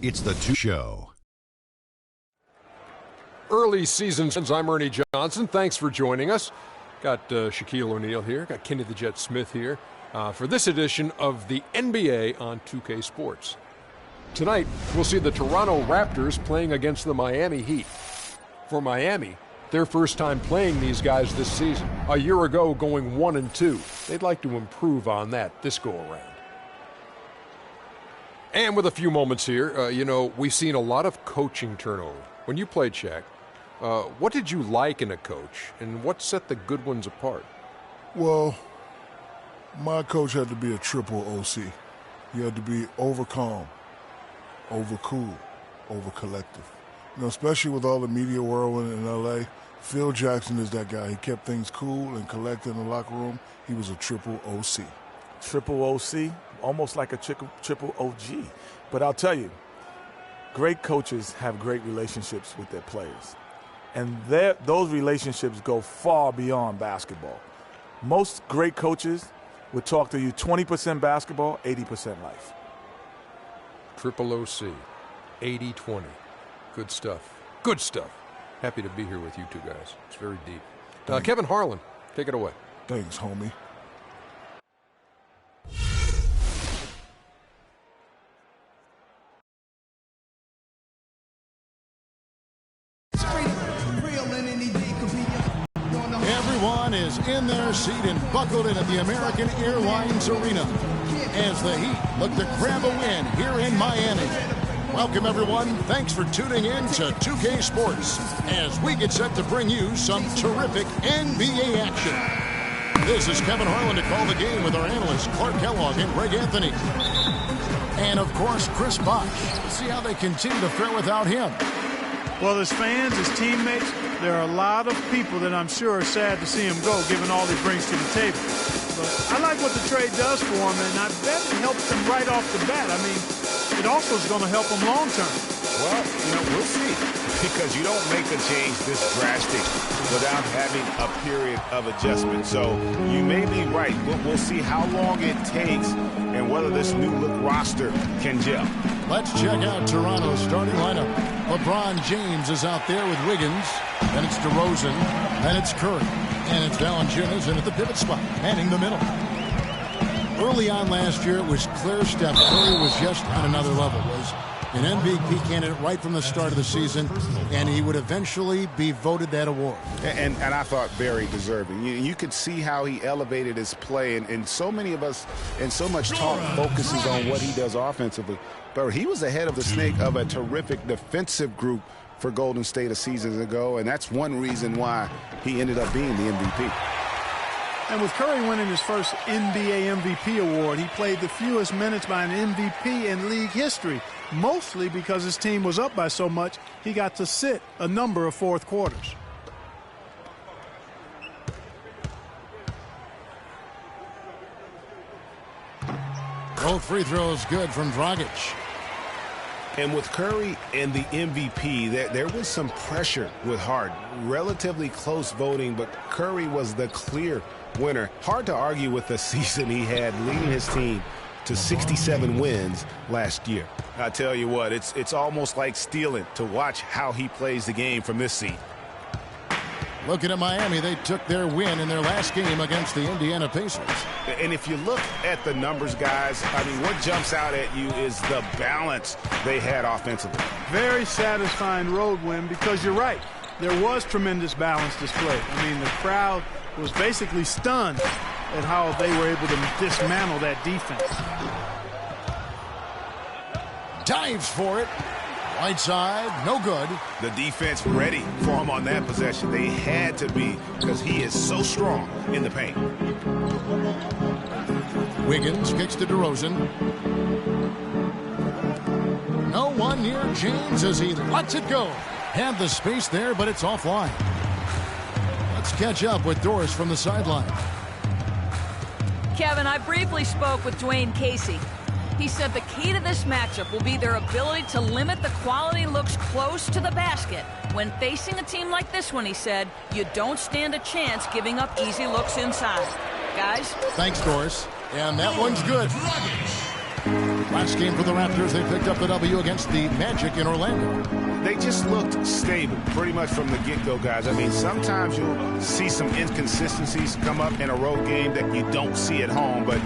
It's the Two Show. Early seasons. I'm Ernie Johnson. Thanks for joining us. Got Shaquille O'Neal here. Got Kenny the Jet Smith here for this edition of the NBA on 2K Sports. Tonight, we'll see the Toronto Raptors playing against the Miami Heat. For Miami, their first time playing these guys this season. A year ago, going 1-2. They'd like to improve on that this go-around. And with a few moments here, we've seen a lot of coaching turnover. When you played, Shaq, what did you like in a coach, and what set the good ones apart? Well, my coach had to be a triple OC. He had to be over calm, over cool, over collective. Especially with all the media whirlwind in L.A., Phil Jackson is that guy. He kept things cool and collected in the locker room. He was a triple OC. Triple OC, almost like a triple OG. But I'll tell you, great coaches have great relationships with their players. And those relationships go far beyond basketball. Most great coaches would talk to you 20% basketball, 80% life. Triple OC, 80-20. Good stuff. Good stuff. Happy to be here with you two guys. It's very deep. Kevin Harlan, take it away. Thanks, homie. Everyone is in their seat and buckled in at the American Airlines Arena as the Heat look to grab a win here in Miami. Welcome, everyone. Thanks for tuning in to 2K Sports as we get set to bring you some terrific NBA action. This is Kevin Harlan to call the game with our analysts Clark Kellogg and Greg Anthony. And, of course, Chris Bosh. See how they continue to fare without him. Well, as fans, as teammates, there are a lot of people that I'm sure are sad to see him go, given all he brings to the table. But I like what the trade does for him, and I bet it helps him right off the bat. I mean, it also is going to help him long term. Well, we'll see, because you don't make a change this drastic without having a period of adjustment. So you may be right. We'll see how long it takes and whether this new look roster can gel. Let's check out Toronto's starting lineup. LeBron James is out there with Wiggins. Then it's DeRozan. Then it's Curry. And it's Valanciunas in at the pivot spot, manning the middle. Early on last year, it was clear Steph Curry was just on another level. Was an MVP candidate right from the start of the season, and he would eventually be voted that award. And I thought very deserving. You could see how he elevated his play, and so many of us and so much talk focuses on what he does offensively. But he was ahead of the snake of a terrific defensive group for Golden State a season ago, and that's one reason why he ended up being the MVP. And with Curry winning his first NBA MVP award, he played the fewest minutes by an MVP in league history, mostly because his team was up by so much he got to sit a number of fourth quarters. Both free throws good from Dragic. And with Curry and the MVP, there was some pressure with Harden. Relatively close voting, but Curry was the clear winner. Hard to argue with the season he had, leading his team to 67 wins last year. I tell you what, it's almost like stealing to watch how he plays the game from this seat. Looking at Miami, they took their win in their last game against the Indiana Pacers. And if you look at the numbers, guys, I mean, what jumps out at you is the balance they had offensively. Very satisfying road win, because you're right. There was tremendous balance displayed. I mean, the crowd was basically stunned at how they were able to dismantle that defense. Dives for it. Right side, no good. The defense ready for him on that possession. They had to be, because he is so strong in the paint. Wiggins kicks to DeRozan. No one near James as he lets it go. Had the space there, but it's offline. Let's catch up with Doris from the sideline. Kevin, I briefly spoke with Dwayne Casey. He said the key to this matchup will be their ability to limit the quality looks close to the basket. When facing a team like this one, he said, you don't stand a chance giving up easy looks inside. Guys? Thanks, Doris. And that one's good. Last game for the Raptors, they picked up the W against the Magic in Orlando. They just looked stable pretty much from the get-go, guys. I mean, sometimes you'll see some inconsistencies come up in a road game that you don't see at home, but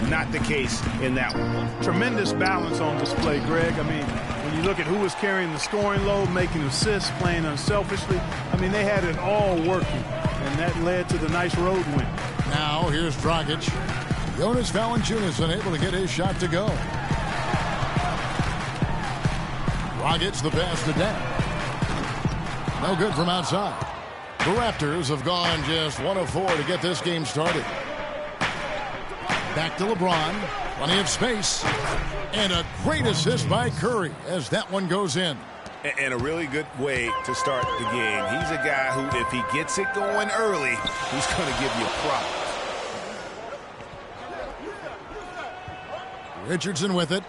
not the case in that one. Tremendous balance on display, Greg. I mean, when you look at who was carrying the scoring load, making assists, playing unselfishly, I mean, they had it all working, and that led to the nice road win. Now, here's Dragic. Jonas Valanciunas unable to get his shot to go. Dragic the pass to Deng. No good from outside. The Raptors have gone just 1 of 4 to get this game started. Back to LeBron. Plenty of space. And a great assist by Curry as that one goes in. And a really good way to start the game. He's a guy who, if he gets it going early, he's going to give you problems. Richardson with it.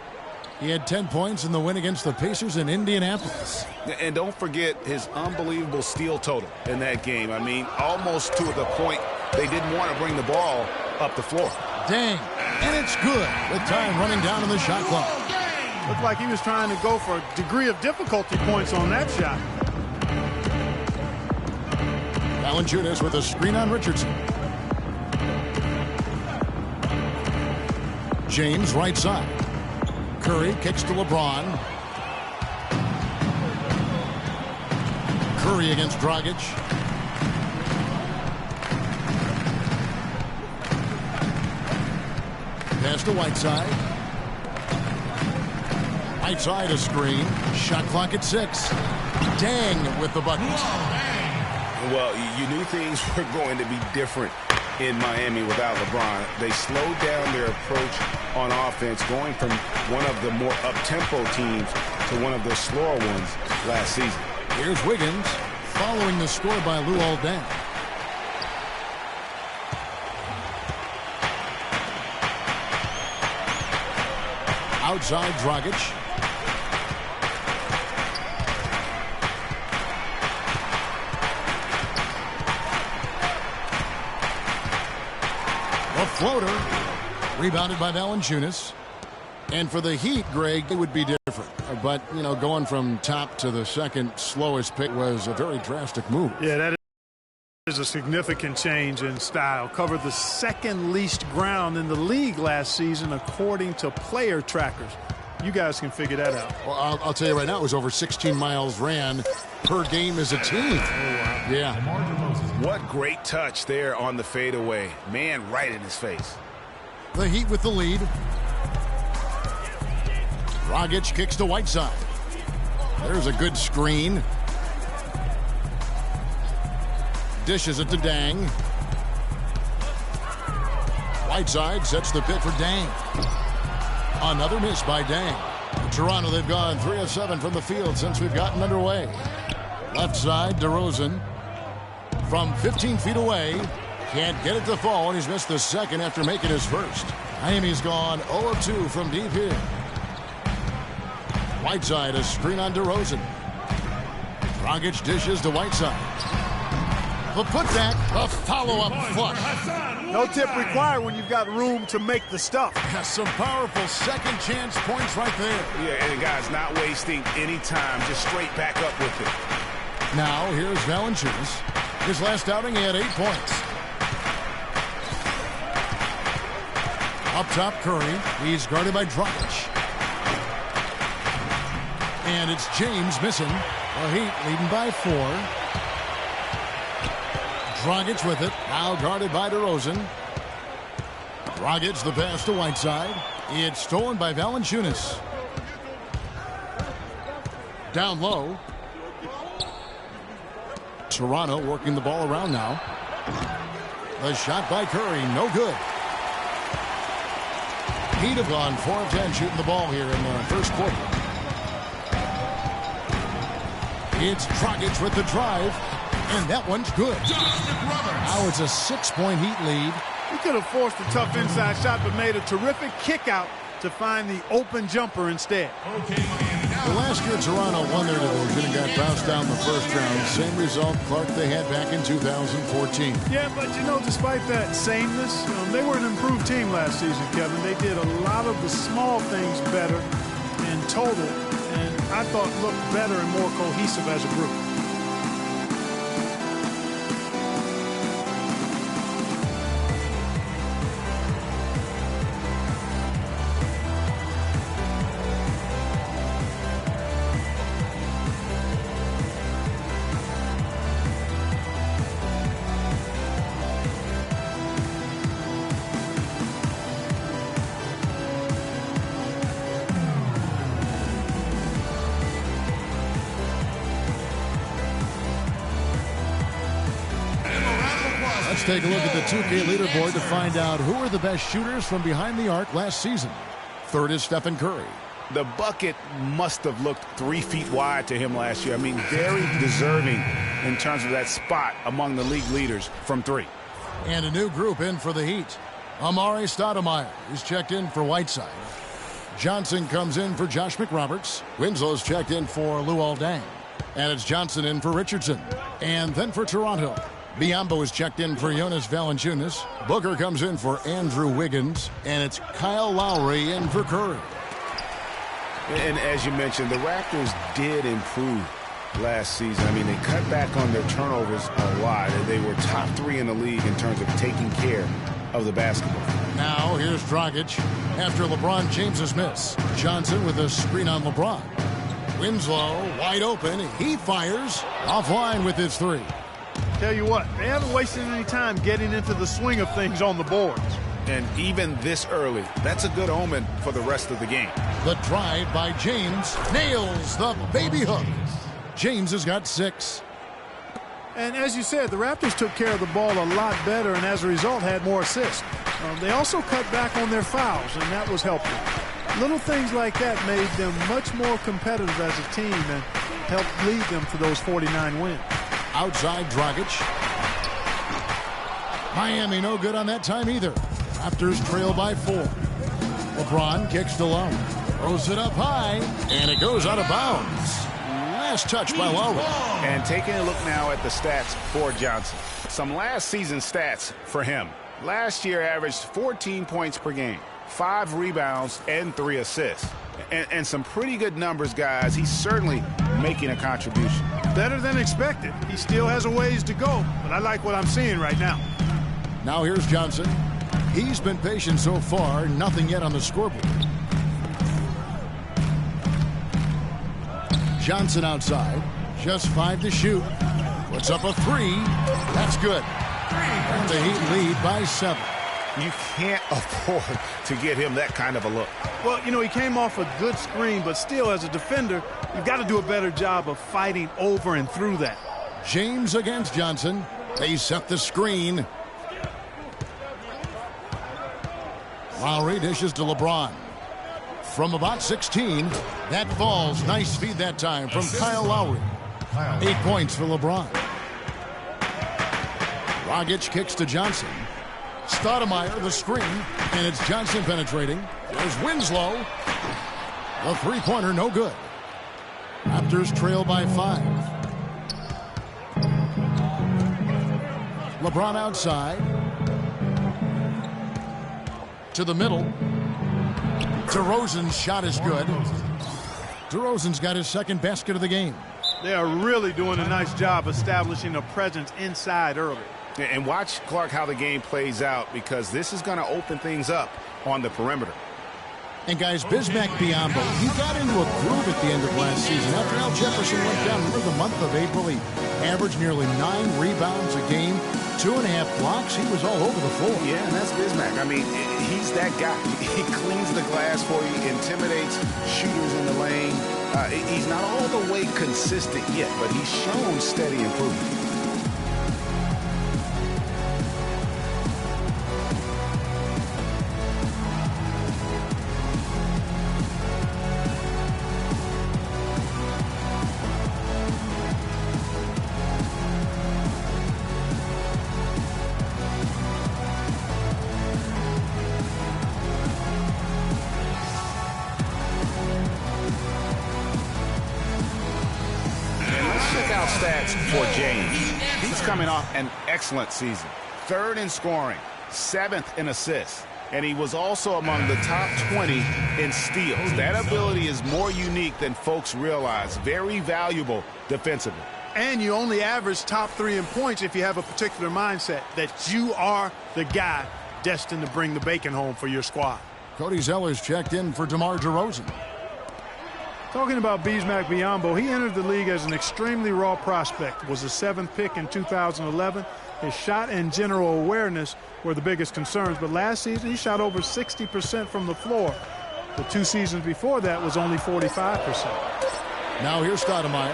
He had 10 points in the win against the Pacers in Indianapolis. And don't forget his unbelievable steal total in that game. I mean, almost to the point they didn't want to bring the ball up the floor. Dang. And it's good with time running down on the shot clock. Looked like he was trying to go for a degree of difficulty points on that shot. Valanciunas with a screen on Richardson. James right side. Curry kicks to LeBron. Curry against Dragic. Pass to Whiteside. Whiteside a screen. Shot clock at 6. Deng with the bucket. Well, you knew things were going to be different in Miami without LeBron. They slowed down their approach on offense, going from one of the more up-tempo teams to one of the slower ones last season. Here's Wiggins following the score by Luol Deng. Outside Dragic. A floater. Rebounded by Valanciunas. And for the Heat, Greg, it would be different. But, you know, going from top to the second slowest pick was a very drastic move. Yeah, that is a significant change in style. Covered the second least ground in the league last season, according to player trackers. You guys can figure that out. Well, I'll tell you right now, it was over 16 miles ran per game as a team. Oh, wow. Yeah. What great touch there on the fadeaway. Man, right in his face. The Heat with the lead. Dragic kicks to Whiteside. There's a good screen. Dishes it to Deng. Whiteside sets the pick for Deng. Another miss by Deng. In Toronto, they've gone 3 of 7 from the field since we've gotten underway. Left side, DeRozan. From 15 feet away. Can't get it to fall, and he's missed the second after making his first. Miami's gone 0 of 2 from deep here. Whiteside, a screen on DeRozan. Dragic dishes to Whiteside. The putback, a follow-up flush. No tip required when you've got room to make the stuff. Some powerful second chance points right there. Yeah, and the guy's not wasting any time, just straight back up with it. Now, here's Valanciunas. His last outing, he had 8 points. Up top, Curry. He's guarded by Dragic. And it's James missing. The Heat leading by 4. Dragic with it. Now guarded by DeRozan. Dragic the pass to Whiteside. It's stolen by Valanciunas. Down low. Toronto working the ball around now. The shot by Curry, no good. Heat have gone 4 of 10 shooting the ball here in the first quarter. It's Dragic with the drive, and that one's good. Now it's a 6-point Heat lead. He could have forced a tough inside shot, but made a terrific kick out to find the open jumper instead. The last year Toronto won their division and got bounced down the first round. Same result, Clark, they had back in 2014. Yeah, but you know, despite that sameness, they were an improved team last season, Kevin. They did a lot of the small things better in total, and I thought looked better and more cohesive as a group. Let's take a look at the 2K leaderboard to find out who are the best shooters from behind the arc last season. Third is Stephen Curry. The bucket must have looked 3 feet wide to him last year. I mean, very deserving in terms of that spot among the league leaders from 3. And a new group in for the Heat. Amari Stoudemire is checked in for Whiteside. Johnson comes in for Josh McRoberts. Winslow's checked in for Luol Deng. And it's Johnson in for Richardson. And then for Toronto, Biyombo is checked in for Jonas Valanciunas. Booker comes in for Andrew Wiggins. And it's Kyle Lowry in for Curry. And as you mentioned, the Raptors did improve last season. I mean, they cut back on their turnovers a lot. They were top 3 in the league in terms of taking care of the basketball. Now here's Dragic after LeBron James's miss. Johnson with a screen on LeBron. Winslow wide open. He fires offline with his 3. Tell you what, they haven't wasted any time getting into the swing of things on the boards. And even this early, that's a good omen for the rest of the game. The drive by James nails the baby hook. James has got 6. And as you said, the Raptors took care of the ball a lot better and as a result had more assists. They also cut back on their fouls, and that was helpful. Little things like that made them much more competitive as a team and helped lead them to those 49 wins. Outside Dragic. Miami no good on that time either. Raptors trail by 4. LeBron kicks to Lowry. Throws it up high, and it goes out of bounds. Last touch by Lowry. And taking a look now at the stats for Johnson. Some last season stats for him. Last year averaged 14 points per game, 5 rebounds, and 3 assists. And some pretty good numbers, guys. He's certainly making a contribution. Better than expected. He still has a ways to go, but I like what I'm seeing right now. Now here's Johnson. He's been patient so far, nothing yet on the scoreboard. Johnson outside, just 5 to shoot. Puts up a 3. That's good. And the Heat lead by 7. You can't afford to get him that kind of a look. Well, you know, he came off a good screen, but still, as a defender, you've got to do a better job of fighting over and through that. James against Johnson. They set the screen. Lowry dishes to LeBron. From about 16, that falls. Nice feed that time from Kyle Lowry. 8 points for LeBron. Dragic kicks to Johnson. Stoudemire the screen, and it's Johnson penetrating. There's Winslow. The three-pointer no good. Raptors trail by 5. LeBron outside. To the middle. DeRozan's shot is good. DeRozan's got his second basket of the game. They are really doing a nice job establishing a presence inside early. And watch, Clark, how the game plays out, because this is going to open things up on the perimeter. And guys, Bismack Biyombo, he got into a groove at the end of last season. After Al Jefferson went down for the month of April, he averaged nearly 9 rebounds a game, 2.5 blocks. He was all over the floor. Yeah, and that's Bismack. I mean, he's that guy. He cleans the glass for you, intimidates shooters in the lane. He's not all the way consistent yet, but he's shown steady improvement. stats for James. He's coming off an excellent season. 3rd in scoring, 7th in assists, and he was also among the top 20 in steals. That ability is more unique than folks realize. Very valuable defensively. And you only average top 3 in points if you have a particular mindset that you are the guy destined to bring the bacon home for your squad. Cody Zeller's checked in for DeMar DeRozan. Talking about Bismack Biyombo, he entered the league as an extremely raw prospect, was a 7th pick in 2011. His shot and general awareness were the biggest concerns, but last season he shot over 60% from the floor. The 2 seasons before that was only 45%. Now here's Stoudemire.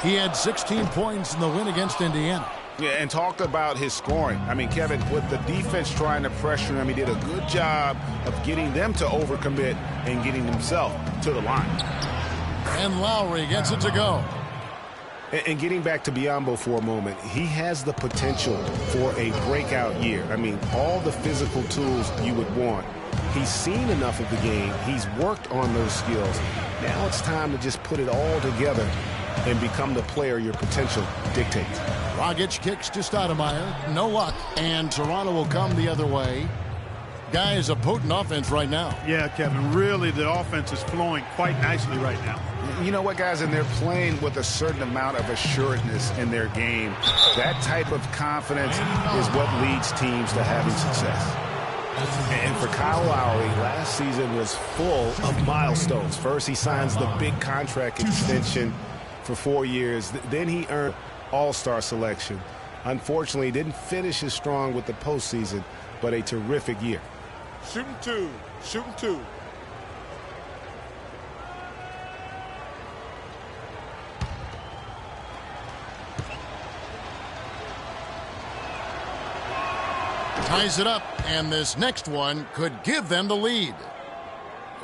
He had 16 points in the win against Indiana. Yeah, and talk about his scoring. I mean, Kevin, with the defense trying to pressure him, he did a good job of getting them to overcommit and getting himself to the line. And Lowry gets it to go. And getting back to Biyombo for a moment, he has the potential for a breakout year. I mean, all the physical tools you would want. He's seen enough of the game. He's worked on those skills. Now it's time to just put it all together and become the player your potential dictates. Dragic kicks to Stoudemire. No luck. And Toronto will come the other way. Guys, a potent offense right now. Yeah, Kevin, really the offense is flowing quite nicely right now. You know what, guys, and they're playing with a certain amount of assuredness in their game. That type of confidence is what leads teams to having success. And for Kyle Lowry, last season was full of milestones. First, he signs the big contract extension for 4 years. Then he earned All-Star selection. Unfortunately, he didn't finish as strong with the postseason, but a terrific year. Shooting 2. Shooting 2. Ties it up, and this next one could give them the lead.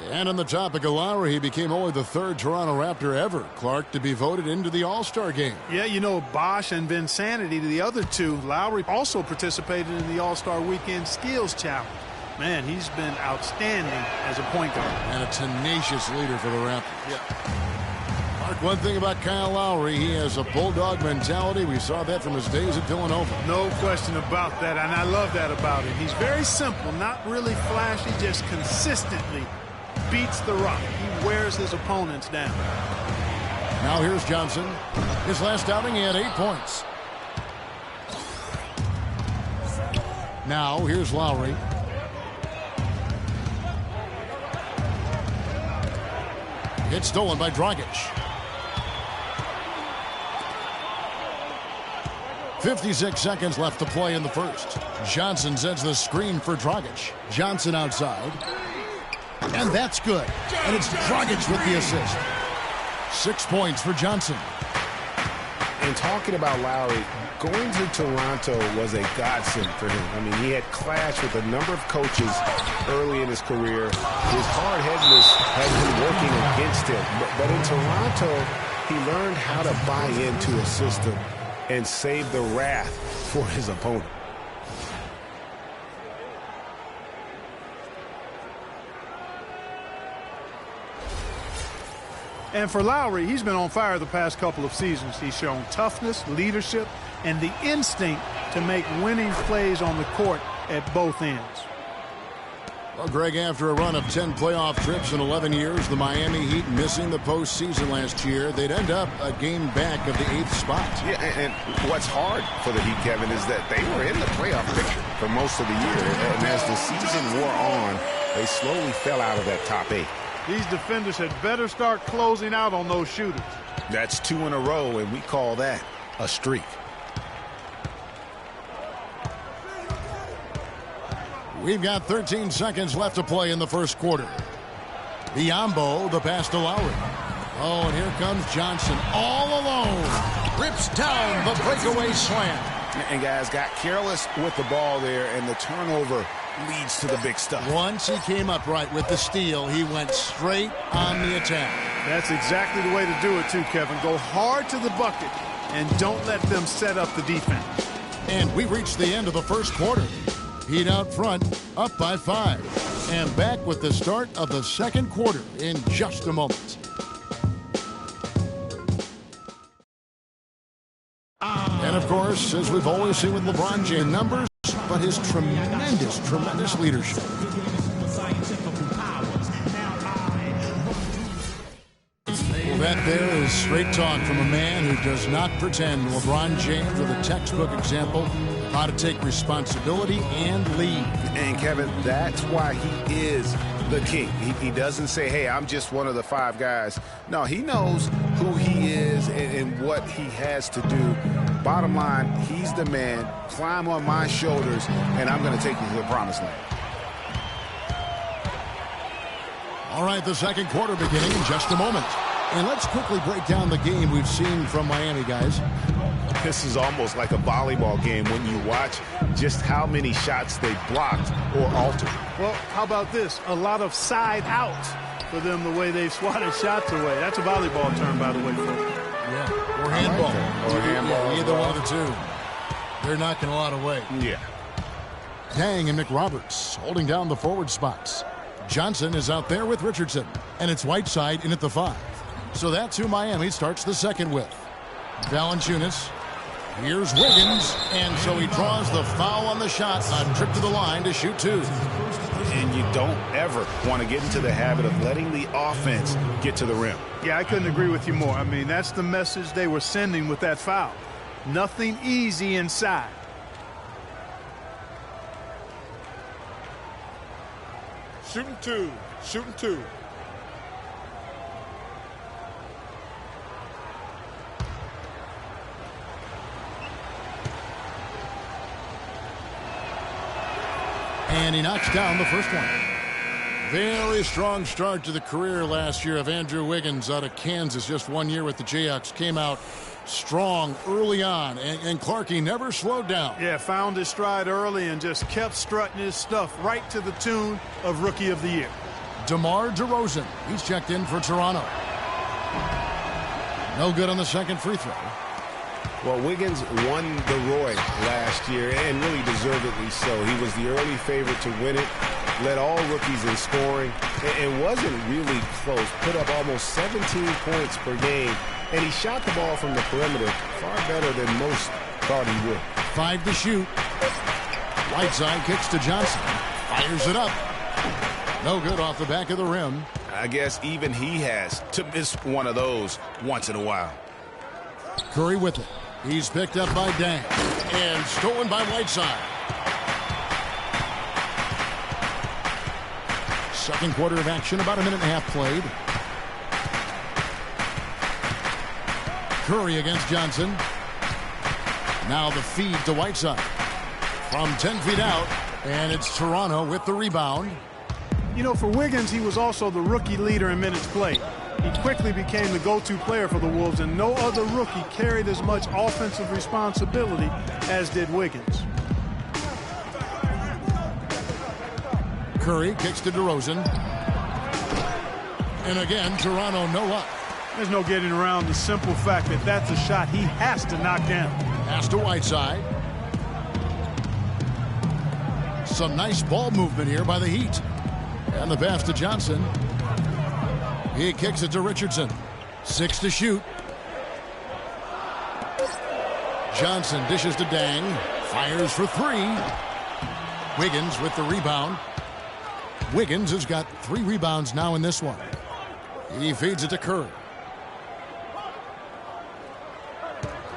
And on the topic of Lowry, he became only the 3rd Toronto Raptor ever, Clark, to be voted into the All-Star game. Yeah, you know, Bosch and Vinsanity to the other 2. Lowry also participated in the All-Star Weekend Skills Challenge. Man, he's been outstanding as a point guard. And a tenacious leader for the Raptors. Yeah. Mark, one thing about Kyle Lowry, he has a bulldog mentality. We saw that from his days at Villanova. No question about that, and I love that about him. He's very simple, not really flashy, just consistently beats the rock. He wears his opponents down. Now here's Johnson. His last outing, he had 8 points. Now here's Lowry. It's stolen by Dragic. 56 seconds left to play in the first. Johnson sends the screen for Dragic. Johnson outside. And that's good. And it's Dragic with the assist. 6 points for Johnson. And talking about Lowry, going to Toronto was a godsend for him. I mean, he had clashed with a number of coaches early in his career. His hard-headedness had been working against him. But in Toronto, he learned how to buy into a system and save the wrath for his opponent. And for Lowry, he's been on fire the past couple of seasons. He's shown toughness, leadership, and the instinct to make winning plays on the court at both ends. Well, Greg, after a run of 10 playoff trips in 11 years, the Miami Heat missing the postseason last year, they'd end up a game back of the 8th spot. Yeah, and what's hard for the Heat, Kevin, is that they were in the playoff picture for most of the year. And as the season wore on, they slowly fell out of that top 8. These defenders had better start closing out on those shooters. That's 2 in a row, and we call that a streak. We've got 13 seconds left to play in the first quarter. Biyombo, the pass to Lowry. Oh, and here comes Johnson all alone. Rips down the breakaway slam. And guys got careless with the ball there, and the turnover leads to the big stuff. Once he came upright with the steal, he went straight on the attack. That's exactly the way to do it too, Kevin. Go hard to the bucket and don't let them set up the defense. And we reached the end of the first quarter. Heat out front, up by 5. And back with the start of the second quarter in just a moment. of course, as we've always seen with LeBron James, numbers, but his tremendous leadership. Well, that there is straight talk from a man who does not pretend. LeBron James with a textbook example of how to take responsibility and lead. And Kevin, that's why he is the king. He doesn't say, hey, I'm just one of the 5 guys. No, he knows who he is and what he has to do. Bottom line, he's the man. Climb on my shoulders, and I'm going to take you to the promised land. All right, the second quarter beginning in just a moment. And let's quickly break down the game we've seen from Miami, guys. This is almost like a volleyball game when you watch just how many shots they blocked or altered. Well, how about this? A lot of side out for them the way they've swatted shots away. That's a volleyball term, by the way, folks. Yeah, or handball. Or handball. Either one of the two. They're knocking a lot away. Yeah. Dang and McRoberts holding down the forward spots. Johnson is out there with Richardson, and it's Whiteside in at the 5. So that's who Miami starts the second with. Valanciunas. Here's Wiggins, and so he draws the foul on the shot on trip to the line to shoot 2. And you don't ever want to get into the habit of letting the offense get to the rim. Yeah, I couldn't agree with you more. I mean, that's the message they were sending with that foul. Nothing easy inside. Shooting 2. Shooting 2. And he knocks down the first one. Very strong start to the career last year of Andrew Wiggins out of Kansas. Just 1 year with the Jayhawks. Came out strong early on. And Clarkie never slowed down. Yeah, found his stride early and just kept strutting his stuff right to the tune of Rookie of the Year. DeMar DeRozan. He's checked in for Toronto. No good on the second free throw. Well, Wiggins won the Roy last year, and really deservedly so. He was the early favorite to win it, led all rookies in scoring, and wasn't really close. Put up almost 17 points per game, and he shot the ball from the perimeter far better than most thought he would. 5 to shoot. Whiteside kicks to Johnson. Fires it up. No good off the back of the rim. I guess even he has to miss one of those once in a while. Curry with it. He's picked up by Dang. And stolen by Whiteside. Second quarter of action, about a minute and a half played. Curry against Johnson. Now the feed to Whiteside. From 10 feet out. And it's Toronto with the rebound. You know, for Wiggins, he was also the rookie leader in minutes played. He quickly became the go-to player for the Wolves, and no other rookie carried as much offensive responsibility as did Wiggins. Curry kicks to DeRozan. And again, Toronto no up. There's no getting around the simple fact that that's a shot he has to knock down. Pass to Whiteside. Some nice ball movement here by the Heat. And the pass to Johnson. He kicks it to Richardson. 6 to shoot. Johnson dishes to Dang. Fires for 3. Wiggins with the rebound. Wiggins has got 3 rebounds now in this one. He feeds it to Curry.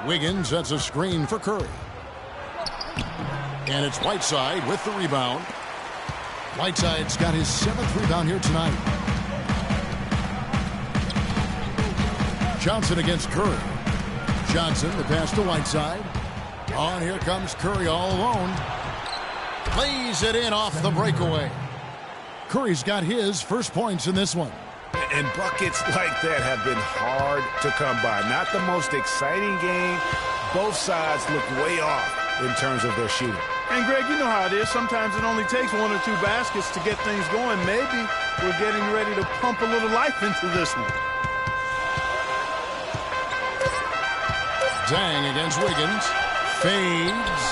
Wiggins sets a screen for Curry. And it's Whiteside with the rebound. Whiteside's got his 7th rebound here tonight. Johnson against Curry. Johnson, the pass to Whiteside. Oh, and here comes Curry all alone. Plays it in off the breakaway. Curry's got his first points in this one. And buckets like that have been hard to come by. Not the most exciting game. Both sides look way off in terms of their shooting. And, Greg, you know how it is. Sometimes it only takes 1 or 2 baskets to get things going. Maybe we're getting ready to pump a little life into this one. Dang against Wiggins. Fades.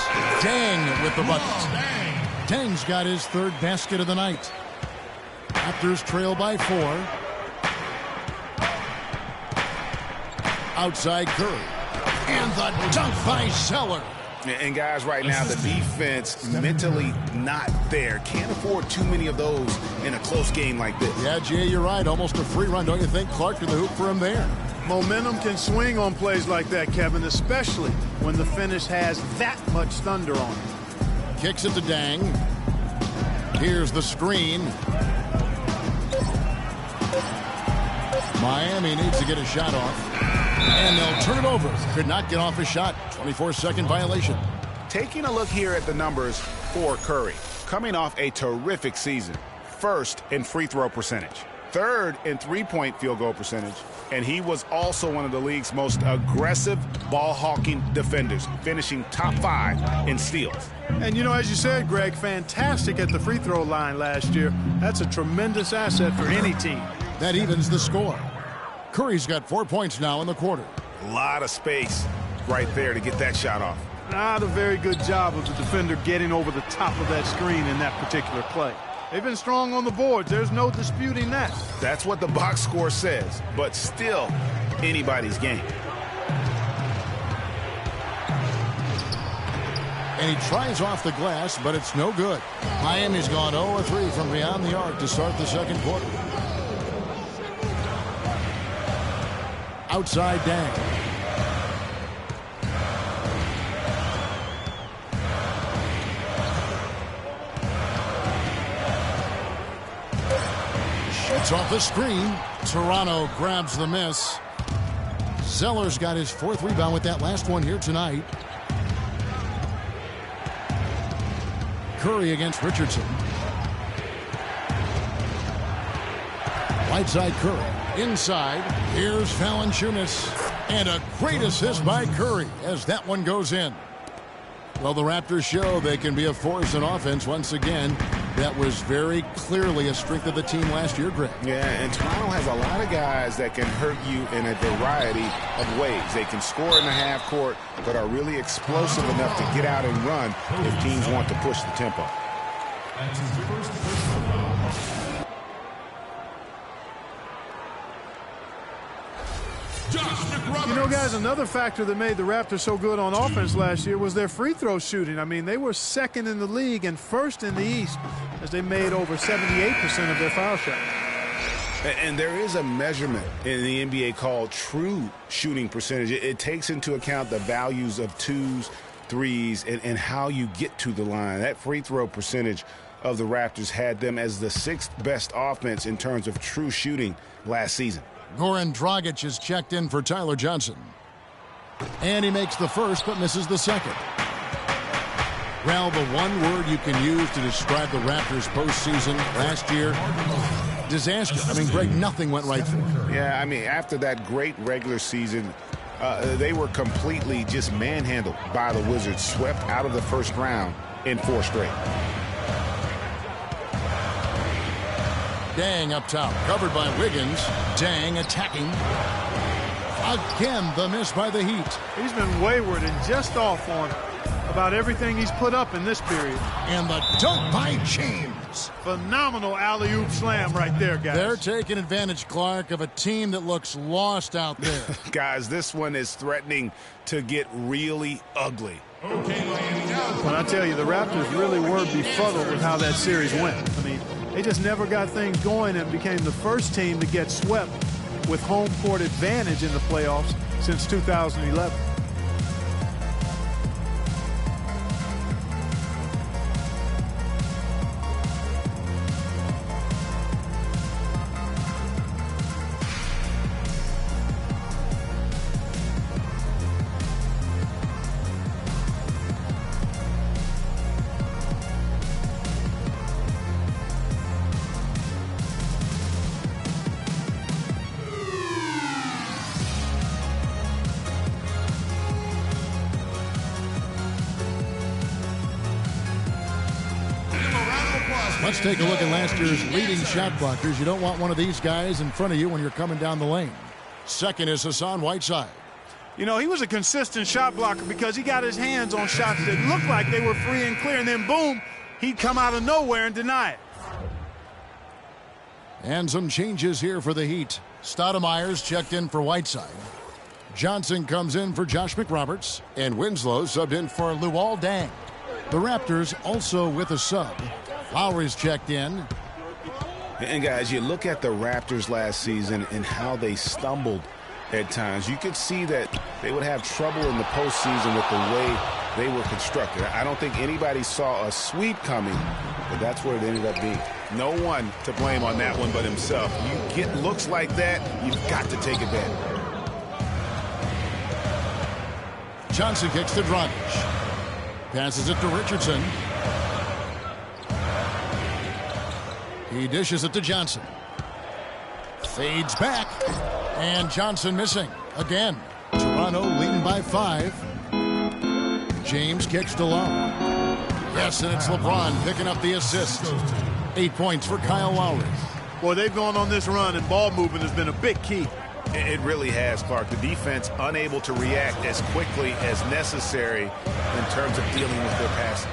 Dang with the bucket. Dang's got his 3rd basket of the night. Raptors trail by 4. Outside Curry. And the dunk by Zeller. And guys, right now, the defense mentally not there. Can't afford too many of those in a close game like this. Yeah, Jay, you're right. Almost a free run, don't you think? Clark to the hoop for him there. Momentum can swing on plays like that, Kevin, especially when the finish has that much thunder on it. Kicks it to Dang. Here's the screen. Miami needs to get a shot off. And they'll turn it over. Could not get off a shot. 24-second violation. Taking a look here at the numbers for Curry. Coming off a terrific season. First in free throw percentage. Third in three-point field goal percentage. And he was also one of the league's most aggressive ball-hawking defenders, finishing top 5 in steals. And, you know, as you said, Greg, fantastic at the free throw line last year. That's a tremendous asset for any team. That evens the score. Curry's got 4 points now in the quarter. A lot of space right there to get that shot off. Not a very good job of the defender getting over the top of that screen in that particular play. They've been strong on the boards. There's no disputing that. That's what the box score says, but still anybody's game. And he tries off the glass, but it's no good. Miami's gone 0-3 from beyond the arc to start the second quarter. Outside Dang. Shoots off the screen. Toronto grabs the miss. Zeller's got his 4th rebound with that last one here tonight. Curry against Richardson. Right side Curry. Inside, here's Valanciunas. And a great assist by Curry as that one goes in. Well, the Raptors show they can be a force in offense once again. That was very clearly a strength of the team last year, Greg. Yeah, and Toronto has a lot of guys that can hurt you in a variety of ways. They can score in the half court, but are really explosive enough to get out and run if teams want to push the tempo. You know, guys, another factor that made the Raptors so good on offense last year was their free throw shooting. I mean, they were 2nd in the league and 1st in the East as they made over 78% of their foul shots. And there is a measurement in the NBA called true shooting percentage. It takes into account the values of 2s, 3s, and how you get to the line. That free throw percentage of the Raptors had them as the 6th best offense in terms of true shooting last season. Goran Dragic is checked in for Tyler Johnson. And he makes the first but misses the second. Well, the one word you can use to describe the Raptors postseason last year, disaster. I mean, Greg, nothing went right for them. Yeah, I mean, after that great regular season, they were completely just manhandled by the Wizards, swept out of the first round in 4 straight. Dang up top, covered by Wiggins. Dang attacking. Again, the miss by the Heat. He's been wayward and just off on about everything he's put up in this period. And the dunk by James. Phenomenal alley-oop slam right there, guys. They're taking advantage, Clark, of a team that looks lost out there. Guys, this one is threatening to get really ugly. But I tell you, the Raptors really were befuddled with how that series went. I mean, they just never got things going and became the first team to get swept with home court advantage in the playoffs since 2011. Let's take a look at last year's leading shot blockers. You don't want one of these guys in front of you when you're coming down the lane. Second is Hassan Whiteside. You know, he was a consistent shot blocker because he got his hands on shots that looked like they were free and clear, and then boom, he'd come out of nowhere and deny it. And some changes here for the Heat. Stoudemire's checked in for Whiteside. Johnson comes in for Josh McRoberts, and Winslow subbed in for Luol Deng. The Raptors also with a sub. Lowry's checked in. And guys, you look at the Raptors last season and how they stumbled at times. You could see that they would have trouble in the postseason with the way they were constructed. I don't think anybody saw a sweep coming, but that's where it ended up being. No one to blame on that one but himself. You get looks like that, you've got to take advantage. Johnson kicks to Dragic. Passes it to Richardson. He dishes it to Johnson. Fades back. And Johnson missing again. Toronto leading by 5. James kicks to Love. Yes, and it's LeBron picking up the assist. 8 points for Kyle Lowry. Boy, they've gone on this run, and ball movement has been a big key. It really has, Clark. The defense unable to react as quickly as necessary in terms of dealing with their passing.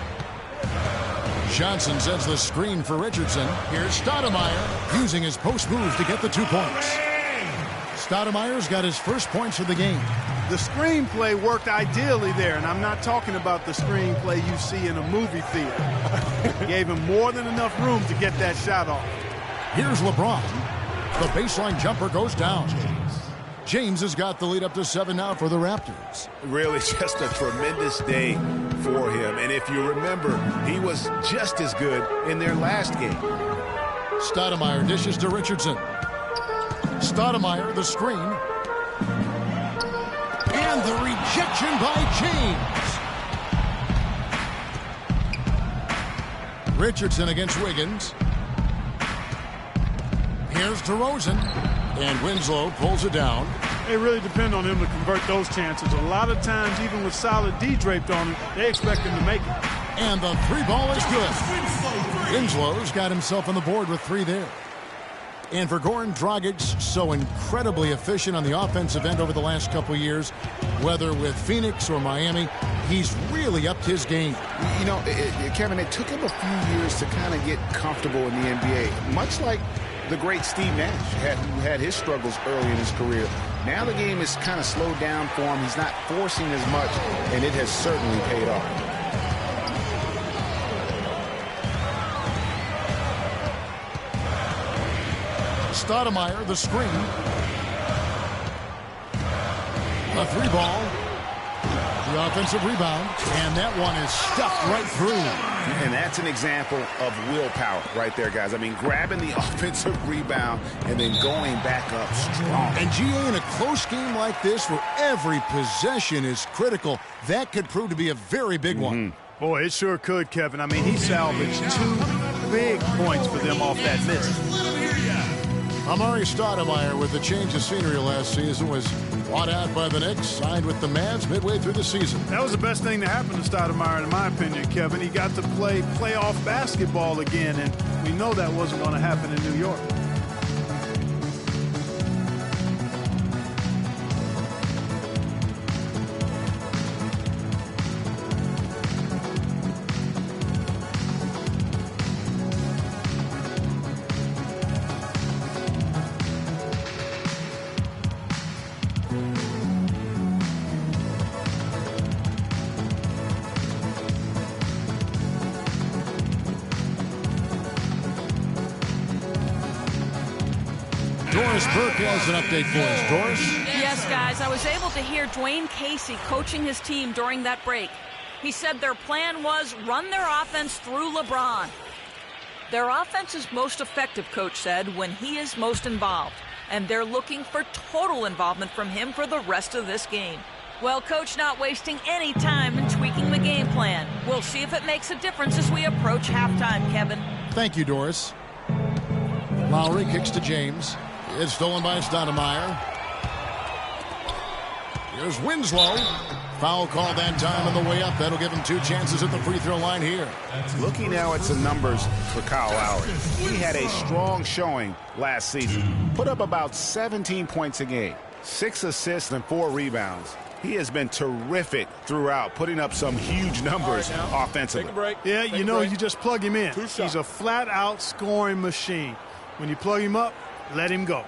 Johnson sends the screen for Richardson. Here's Stoudemire using his post move to get the 2 points. Stoudemire's got his first points of the game. The screenplay worked ideally there, and I'm not talking about the screenplay you see in a movie theater. Gave him more than enough room to get that shot off. Here's LeBron. The baseline jumper goes down. James has got the lead up to 7 now for the Raptors. Really just a tremendous day for him. And if you remember, he was just as good in their last game. Stoudemire dishes to Richardson. Stoudemire, the screen. And the rejection by James. Richardson against Wiggins. Here's DeRozan. And Winslow pulls it down. They really depend on him to convert those chances. A lot of times, even with solid D draped on him, they expect him to make it. And the 3 ball is good. Winslow's got himself on the board with 3 there. And for Goran Dragic, so incredibly efficient on the offensive end over the last couple of years, whether with Phoenix or Miami, he's really upped his game. You know, Kevin, it took him a few years to kind of get comfortable in the NBA, much like the great Steve Nash who had his struggles early in his career. Now the game is kind of slowed down for him. He's not forcing as much, and it has certainly paid off. Stoudemire, the screen. A 3 ball. The offensive rebound. And that one is stuffed right through. And that's an example of willpower right there, guys. I mean, grabbing the offensive rebound and then going back up strong. And GA, in a close game like this where every possession is critical, that could prove to be a very big one. Boy, it sure could, Kevin. I mean, he salvaged 2 big points for them off that miss. Amari Stoudemire, with the change of scenery last season, was bought out by the Knicks, signed with the Mavs midway through the season. That was the best thing to happen to Stoudemire, in my opinion, Kevin. He got to play playoff basketball again, and we know that wasn't going to happen in New York. Doris Burke has an update for us. Doris? Yes, guys, I was able to hear Dwayne Casey coaching his team during that break. He said their plan was run their offense through LeBron. Their offense is most effective, Coach said, when he is most involved. And they're looking for total involvement from him for the rest of this game. Well, Coach not wasting any time in tweaking the game plan. We'll see if it makes a difference as we approach halftime, Kevin. Thank you, Doris. Lowry kicks to James. It's stolen by Stoudemire. Here's Winslow. Foul call that time on the way up. That'll give him 2 chances at the free throw line here. Looking now at some numbers for Kyle Lowry. He had a strong showing last season. Put up about 17 points a game, 6 assists and 4 rebounds. He has been terrific throughout, putting up some huge numbers offensively. Yeah, you know, you just plug him in. He's a flat-out scoring machine. When you plug him up, let him go.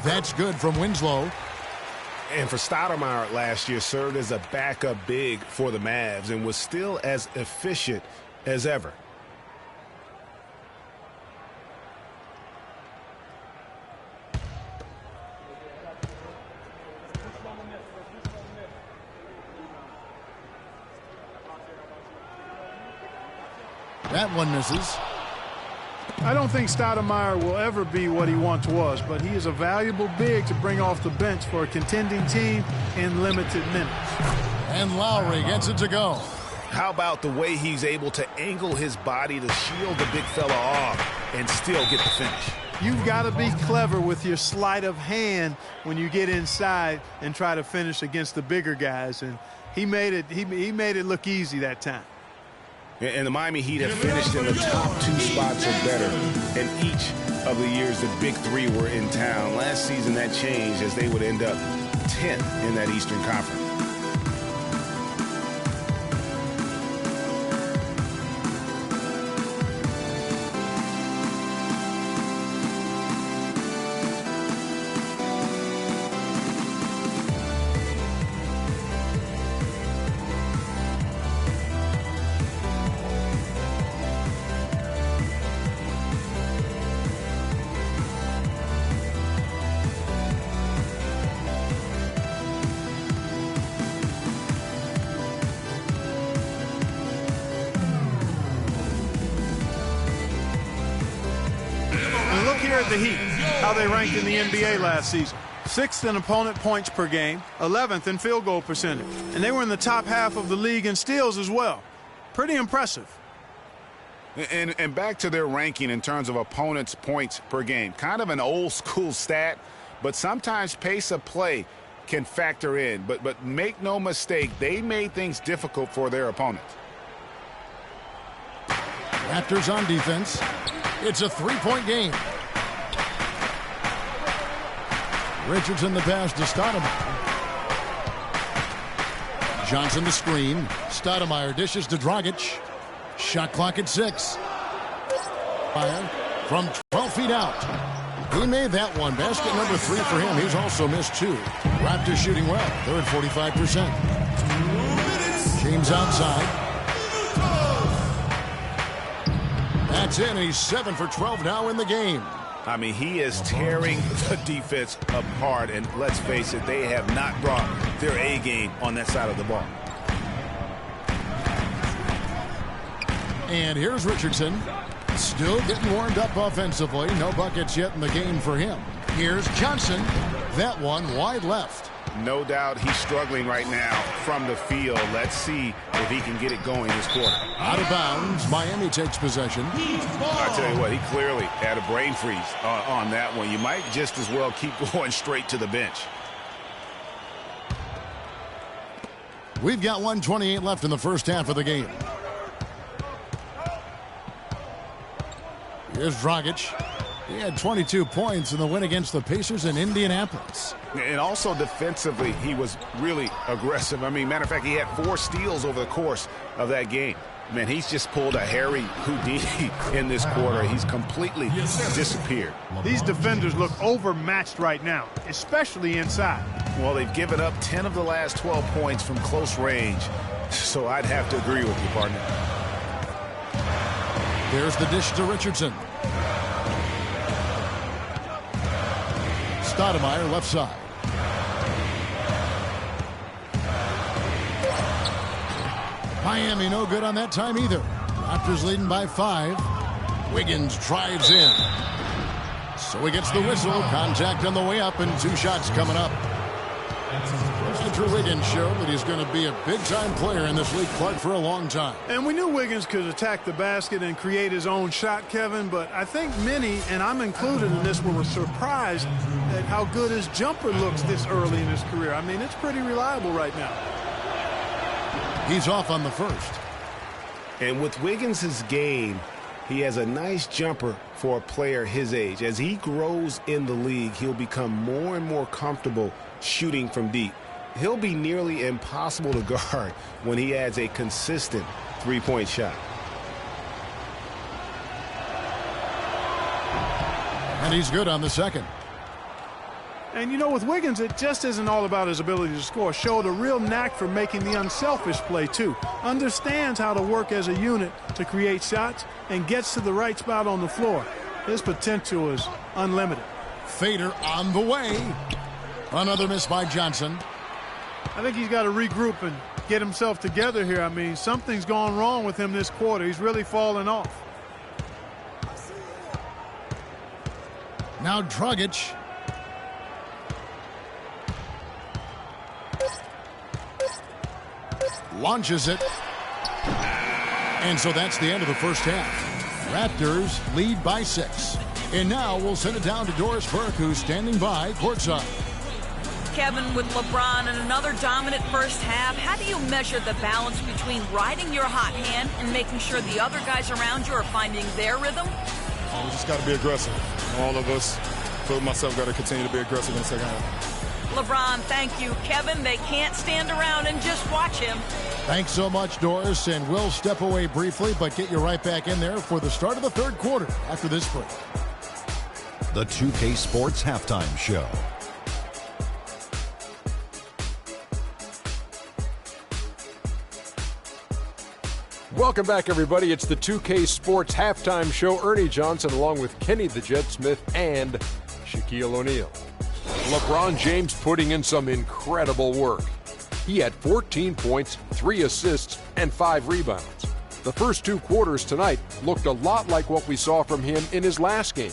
That's good from Winslow. And for Stoudemire last year, served as a backup big for the Mavs and was still as efficient as ever. That one misses. I don't think Stoudemire will ever be what he once was, but he is a valuable big to bring off the bench for a contending team in limited minutes. And Lowry gets it to go. How about the way he's able to angle his body to shield the big fella off and still get the finish? You've got to be clever with your sleight of hand when you get inside and try to finish against the bigger guys, and he made it look easy that time. And the Miami Heat have finished in the top 2 spots or better in each of the years the big three were in town. Last season that changed as they would end up 10th in that Eastern Conference. At the Heat, how they ranked in the NBA last season. 6th in opponent points per game, 11th in field goal percentage. And they were in the top half of the league in steals as well. Pretty impressive. And back to their ranking in terms of opponents' points per game. Kind of an old school stat, but sometimes pace of play can factor in. But make no mistake, they made things difficult for their opponents. Raptors on defense. It's a 3-point game. Richardson the pass to Stoudemire. Johnson the screen. Stoudemire dishes to Dragic. Shot clock at 6. Fire from 12 feet out. He made that one. Basket number 3 for him. He's also missed 2. Raptors shooting well. They're at 45%. James outside. That's in. He's 7 for 12 now in the game. I mean, he is tearing the defense apart, and let's face it, they have not brought their A game on that side of the ball. And here's Richardson, still getting warmed up offensively. No buckets yet in the game for him. Here's Johnson. That one wide left. No doubt he's struggling right now from the field. Let's see if he can get it going this quarter. Out of bounds. Miami takes possession. I tell you what, he clearly had a brain freeze on that one. You might just as well keep going straight to the bench. We've got 1:28 left in the first half of the game. Here's Dragic. He had 22 points in the win against the Pacers in Indianapolis. And also defensively, he was really aggressive. I mean, matter of fact, he had 4 steals over the course of that game. Man, he's just pulled a Harry Houdini in this quarter. He's completely disappeared. These defenders look overmatched right now, especially inside. Well, they've given up 10 of the last 12 points from close range. So I'd have to agree with you, partner. There's the dish to Richardson. Stoudemire left side. Miami no good on that time either. Raptors leading by 5. Wiggins drives in. So he gets the whistle. Contact on the way up and 2 shots coming up. Andrew Wiggins showed that he's going to be a big-time player in this league, Clark, for a long time. And we knew Wiggins could attack the basket and create his own shot, Kevin, but I think many, and I'm included in this, were surprised at how good his jumper looks this early in his career. I mean, it's pretty reliable right now. He's off on the first. And with Wiggins' game, he has a nice jumper for a player his age. As he grows in the league, he'll become more and more comfortable shooting from deep. He'll be nearly impossible to guard when he adds a consistent three-point shot. And he's good on the second. And, you know, with Wiggins, it just isn't all about his ability to score. Showed a real knack for making the unselfish play, too. Understands how to work as a unit to create shots and gets to the right spot on the floor. His potential is unlimited. Fader on the way. Another miss by Johnson. I think he's got to regroup and get himself together here. I mean, something's gone wrong with him this quarter. He's really fallen off. Now Dragic. Launches it. And so that's the end of the first half. Raptors lead by 6. And now we'll send it down to Doris Burke, who's standing by courtside. Kevin, with LeBron and another dominant first half, how do you measure the balance between riding your hot hand and making sure the other guys around you are finding their rhythm? We just got to be aggressive. All of us, including myself, got to continue to be aggressive in the second half. LeBron, thank you. Kevin, they can't stand around and just watch him. Thanks so much, Doris, and we'll step away briefly, but get you right back in there for the start of the third quarter after this break. The 2K Sports Halftime Show. Welcome back, everybody. It's the 2K Sports Halftime Show. Ernie Johnson along with Kenny the Jet Smith and Shaquille O'Neal. LeBron James putting in some incredible work. He had 14 points, 3 assists, and 5 rebounds. The first 2 quarters tonight looked a lot like what we saw from him in his last game.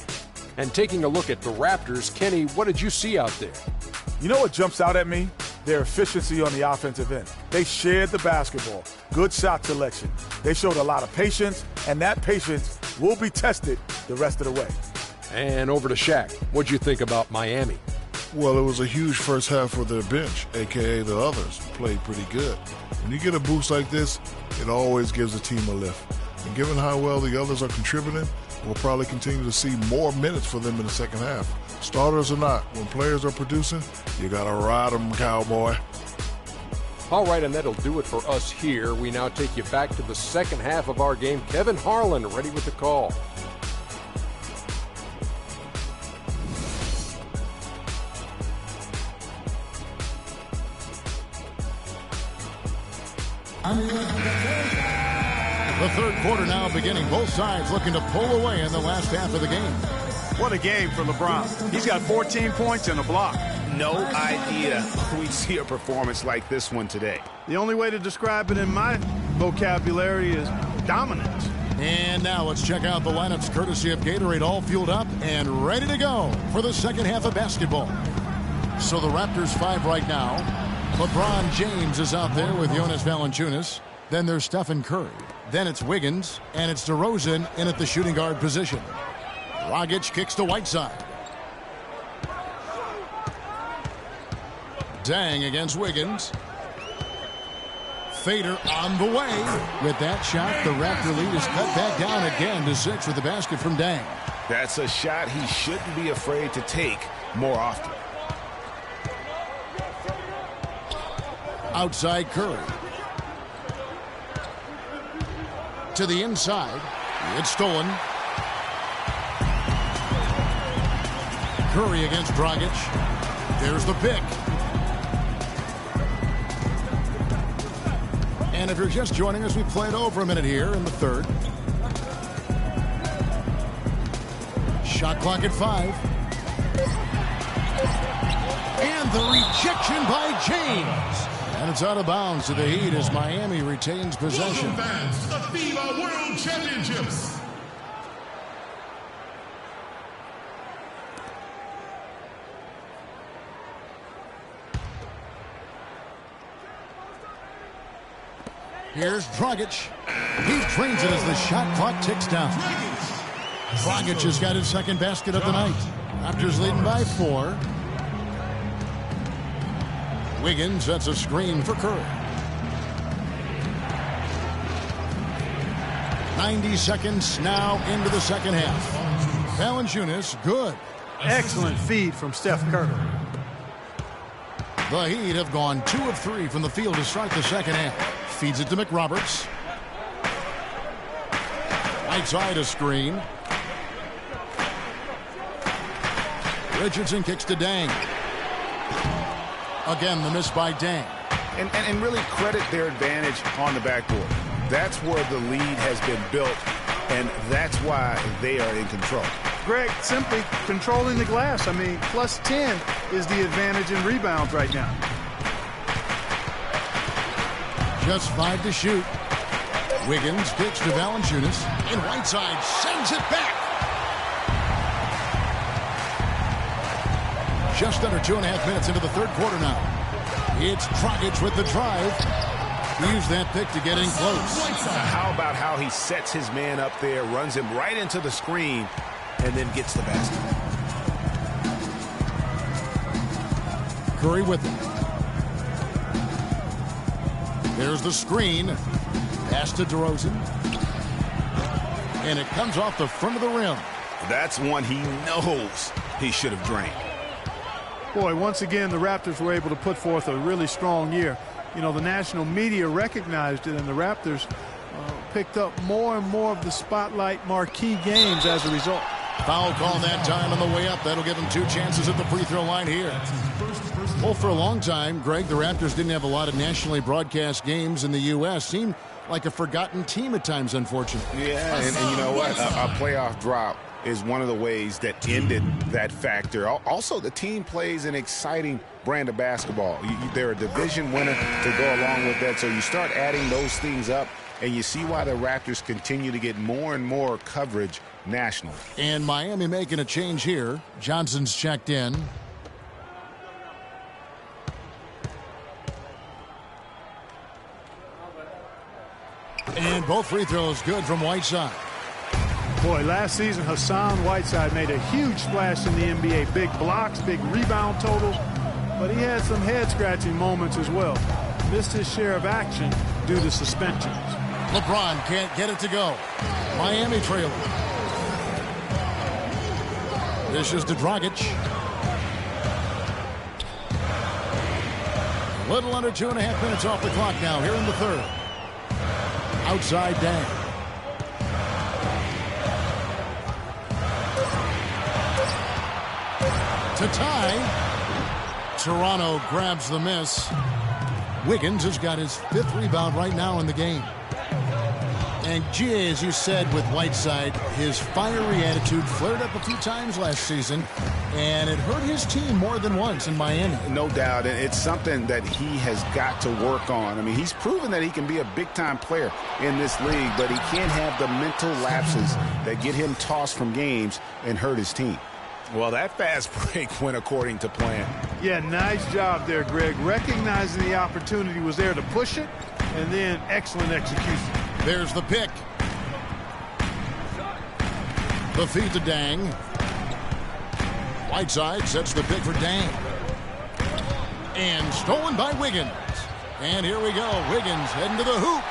And taking a look at the Raptors, Kenny, what did you see out there? You know what jumps out at me? Their efficiency on the offensive end. They shared the basketball. Good shot selection. They showed a lot of patience, and that patience will be tested the rest of the way. And over to Shaq. What'd you think about Miami? Well, it was a huge first half for their bench, a.k.a. the others, who played pretty good. When you get a boost like this, it always gives a team a lift. And given how well the others are contributing, we'll probably continue to see more minutes for them in the second half. Starters or not, when players are producing, you got to ride them, cowboy. All right, and that'll do it for us here. We now take you back to the second half of our game. Kevin Harlan ready with the call. The third quarter now beginning. Both sides looking to pull away in the last half of the game. What a game for LeBron. He's got 14 points and a block. No idea we'd see a performance like this one today. The only way to describe it in my vocabulary is dominance. And now let's check out the lineups courtesy of Gatorade, all fueled up and ready to go for the second half of basketball. So the Raptors 5 right now. LeBron James is out there with Jonas Valanciunas. Then there's Stephen Curry. Then it's Wiggins, and it's DeRozan in at the shooting guard position. Dragic kicks to Whiteside. Dang against Wiggins. Fader on the way. With that shot, the Raptor lead is cut back down again to 6 with the basket from Dang. That's a shot he shouldn't be afraid to take more often. Outside Curry. To the inside. It's stolen. Curry against Dragic. There's the pick. And if you're just joining us, we played over a minute here in the third. Shot clock at 5. And the rejection by James. And it's out of bounds to the Heat as Miami retains possession. Welcome fans to the FIBA World Championships. Here's Dragic. He trains it as the shot clock ticks down. Dragic has got his second basket of the night. Raptors leading by 4. Wiggins sets a screen for Curry. 90 seconds now into the second half. Valanciunas, good. Excellent feed from Steph Curry. The Heat have gone 2 of 3 from the field to start the second half. Feeds it to McRoberts. Right side a screen. Richardson kicks to Dang. Again, the miss by Dang. And really credit their advantage on the backboard. That's where the lead has been built, and that's why they are in control. Greg, simply controlling the glass. I mean, plus 10 is the advantage in rebounds right now. Just 5 to shoot. Wiggins kicks to Valanciunas, and Whiteside sends it back. Just under 2.5 minutes into the third quarter now. It's Dragic with the drive. Use that pick to get in close. How about how he sets his man up there, runs him right into the screen, and then gets the basket. Curry with it. There's the screen. Pass to DeRozan. And it comes off the front of the rim. That's one he knows he should have drained. Boy, once again, the Raptors were able to put forth a really strong year. You know, the national media recognized it, and the Raptors picked up more and more of the spotlight marquee games as a result. Foul call that time on the way up. That'll give them 2 chances at the free throw line here. Well, for a long time, Greg, the Raptors didn't have a lot of nationally broadcast games in the U.S. Seemed like a forgotten team at times, unfortunately. Yeah, and you know what? A playoff drop is one of the ways that ended that factor. Also, the team plays an exciting brand of basketball. They're a division winner to go along with that, so you start adding those things up, and you see why the Raptors continue to get more and more coverage nationally. And Miami making a change here. Johnson's checked in. And both free throws good from Whiteside. Boy, last season, Hassan Whiteside made a huge splash in the NBA. Big blocks, big rebound totals, but he had some head-scratching moments as well. Missed his share of action due to suspensions. LeBron can't get it to go. Miami trailing. This is to Dragic. A little under 2.5 minutes off the clock now here in the third. Outside Dang. To tie. Toronto grabs the miss. Wiggins has got his 5th rebound right now in the game. And G.A., as you said with Whiteside, his fiery attitude flared up a few times last season, and it hurt his team more than once in Miami. No doubt. It's something that he has got to work on. I mean, he's proven that he can be a big-time player in this league, but he can't have the mental lapses that get him tossed from games and hurt his team. Well, that fast break went according to plan. Yeah, nice job there, Greg. Recognizing the opportunity was there to push it, and then excellent execution. There's the pick. The feed to Dang. Whiteside sets the pick for Dang. And stolen by Wiggins. And here we go. Wiggins heading to the hoop.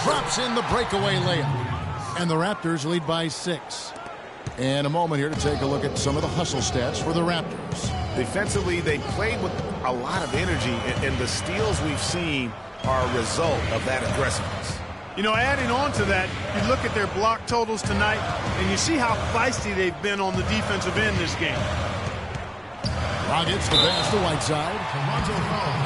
Drops in the breakaway layup. And the Raptors lead by 6. And a moment here to take a look at some of the hustle stats for the Raptors. Defensively, they played with a lot of energy, and the steals we've seen are a result of that aggressiveness. You know, adding on to that, you look at their block totals tonight, and you see how feisty they've been on the defensive end this game. Rockets the pass to Whiteside.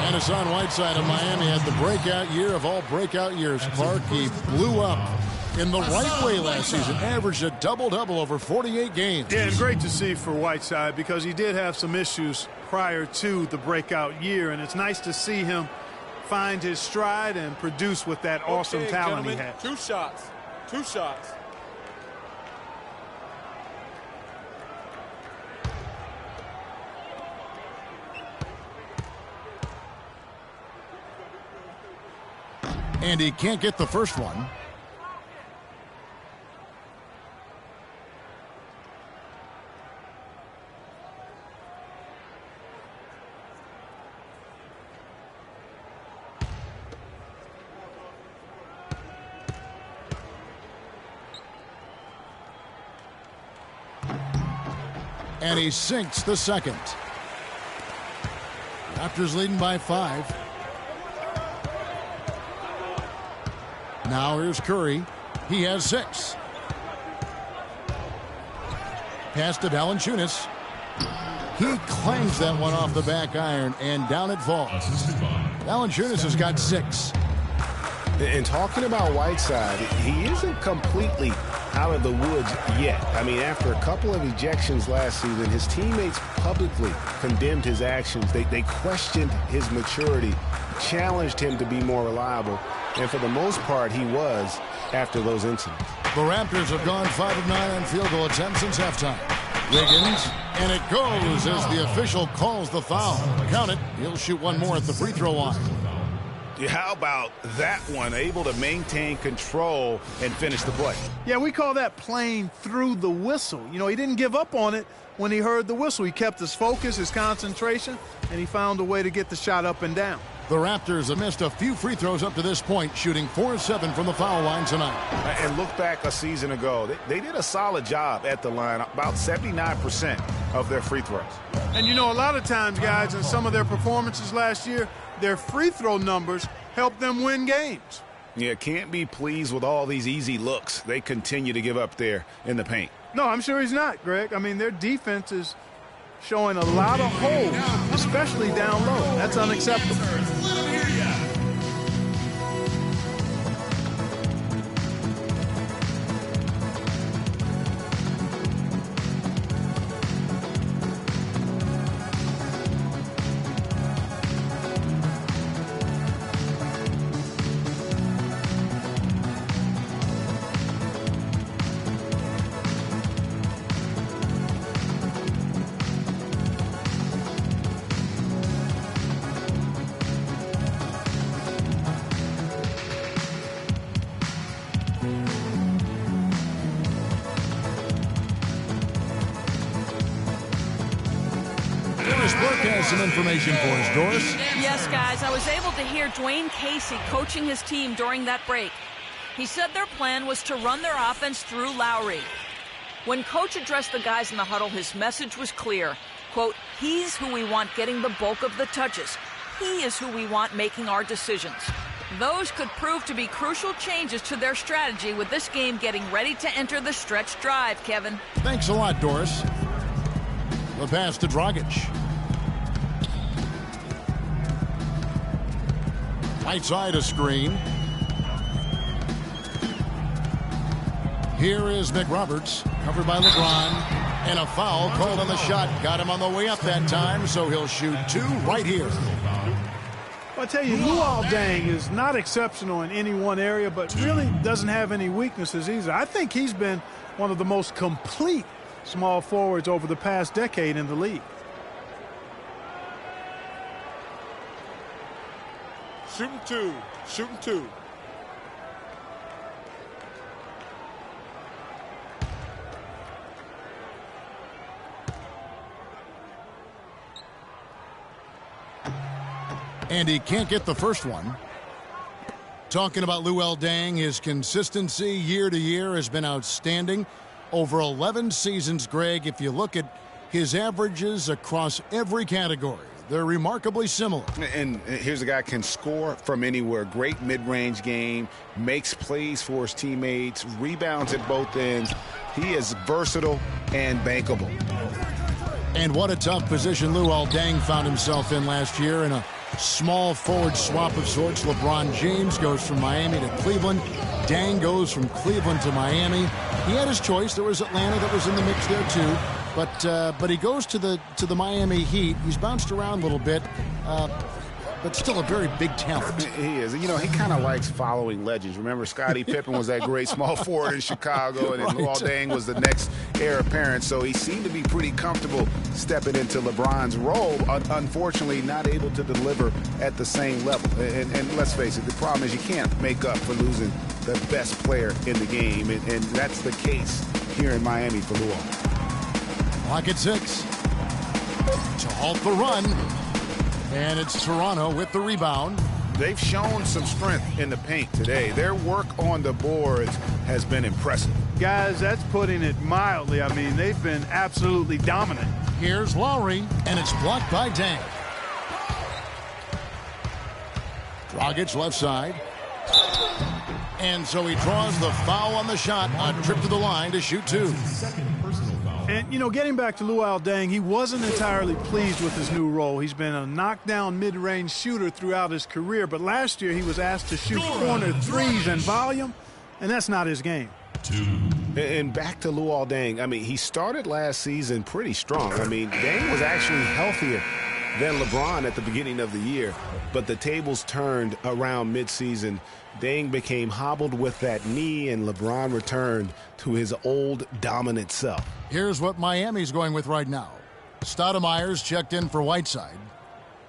And Hassan Whiteside of Miami had the breakout year of all breakout years. Clark, he blew up in the right way last season. Averaged a double-double over 48 games. Yeah, and great to see for Whiteside because he did have some issues prior to the breakout year, and it's nice to see him find his stride and produce with that awesome talent he had. 2 shots. 2 shots. And he can't get the first one. And he sinks the second. Raptors leading by 5. Now here's Curry. He has 6. Pass to Valanciunas. He clangs that one off the back iron, and down it falls. Valanciunas has got 6. And talking about Whiteside, he isn't completely out of the woods yet. I mean, after a couple of ejections last season, his teammates publicly condemned his actions. They questioned his maturity, challenged him to be more reliable, and for the most part, he was after those incidents. The Raptors have gone 5 of 9 on field goal attempts since halftime. Wiggins, and it goes as the official calls the foul. Count it. He'll shoot one more at the free throw line. How about that one? Able to maintain control and finish the play. Yeah, we call that playing through the whistle. You know, he didn't give up on it when he heard the whistle. He kept his focus, his concentration, and he found a way to get the shot up and down. The Raptors have missed a few free throws up to this point, shooting 4-7 from the foul line tonight. And look back a season ago. They did a solid job at the line, about 79% of their free throws. And, you know, a lot of times, guys, in some of their performances last year, their free throw numbers help them win games. Yeah, can't be pleased with all these easy looks they continue to give up there in the paint. No, I'm sure he's not, Greg. I mean, their defense is showing a lot of holes, especially down low. That's unacceptable. Some information for us, Doris. Yes, guys, I was able to hear Dwayne Casey coaching his team during that break. He said their plan was to run their offense through Lowry. When Coach addressed the guys in the huddle, his message was clear. Quote, he's who we want getting the bulk of the touches. He is who we want making our decisions. Those could prove to be crucial changes to their strategy with this game getting ready to enter the stretch drive, Kevin. Thanks a lot, Doris. The pass to Dragic. Right side a screen. Here is McRoberts, covered by LeBron, and a foul called on the shot. Got him on the way up that time, so he'll shoot 2 right here. Well, I tell you, Luol Deng is not exceptional in any one area, but really doesn't have any weaknesses either. I think he's been one of the most complete small forwards over the past decade in the league. Shooting 2. Shooting 2. And he can't get the first one. Talking about Luol Deng, his consistency year to year has been outstanding. Over 11 seasons, Greg, if you look at his averages across every category, they're remarkably similar. And here's a guy can score from anywhere. Great mid-range game, makes plays for his teammates, rebounds at both ends. He is versatile and bankable. And what a tough position Luol Deng found himself in last year in a small forward swap of sorts. LeBron James goes from Miami to Cleveland. Deng goes from Cleveland to Miami. He had his choice. There was Atlanta that was in the mix there too. But he goes to the Miami Heat. He's bounced around a little bit, but still a very big talent. He is. You know, he kind of likes following legends. Remember, Scottie Pippen was that great small forward in Chicago, and then Luol Deng was the next heir apparent. So he seemed to be pretty comfortable stepping into LeBron's role. Unfortunately, not able to deliver at the same level. And let's face it, the problem is you can't make up for losing the best player in the game, and that's the case here in Miami for Luol. Clock at 6 to halt the run, and it's Toronto with the rebound. They've shown some strength in the paint today. Their work on the boards has been impressive. Guys, that's putting it mildly. I mean, they've been absolutely dominant. Here's Lowry, and it's blocked by Deng. Dragic left side. And so he draws the foul on the shot, a trip to the line to shoot 2. Second personal foul And, you know, getting back to Luol Deng, he wasn't entirely pleased with his new role. He's been a knockdown mid-range shooter throughout his career, but last year he was asked to shoot corner threes in volume, and that's not his game. And back to Luol Deng, I mean, he started last season pretty strong. I mean, Deng was actually healthier than LeBron at the beginning of the year, but the tables turned around midseason. Deng became hobbled with that knee, and LeBron returned to his old dominant self. Here's what Miami's going with right now. Stoudemire's checked in for Whiteside.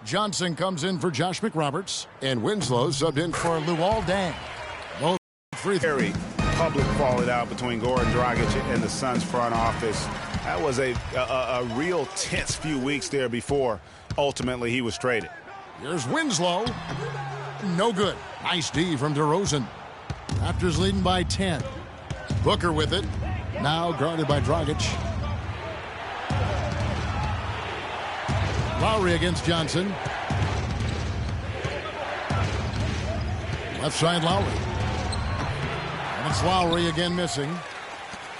Johnson comes in for Josh McRoberts, and Winslow subbed in for Luol Deng. Both free Very public falling out between Goran Dragic and the Suns front office. That was a real tense few weeks there before ultimately he was traded. Here's Winslow. No good. Nice D from DeRozan. Raptors leading by 10. Booker with it. Now guarded by Dragic. Lowry against Johnson. Left side Lowry. And it's Lowry again missing.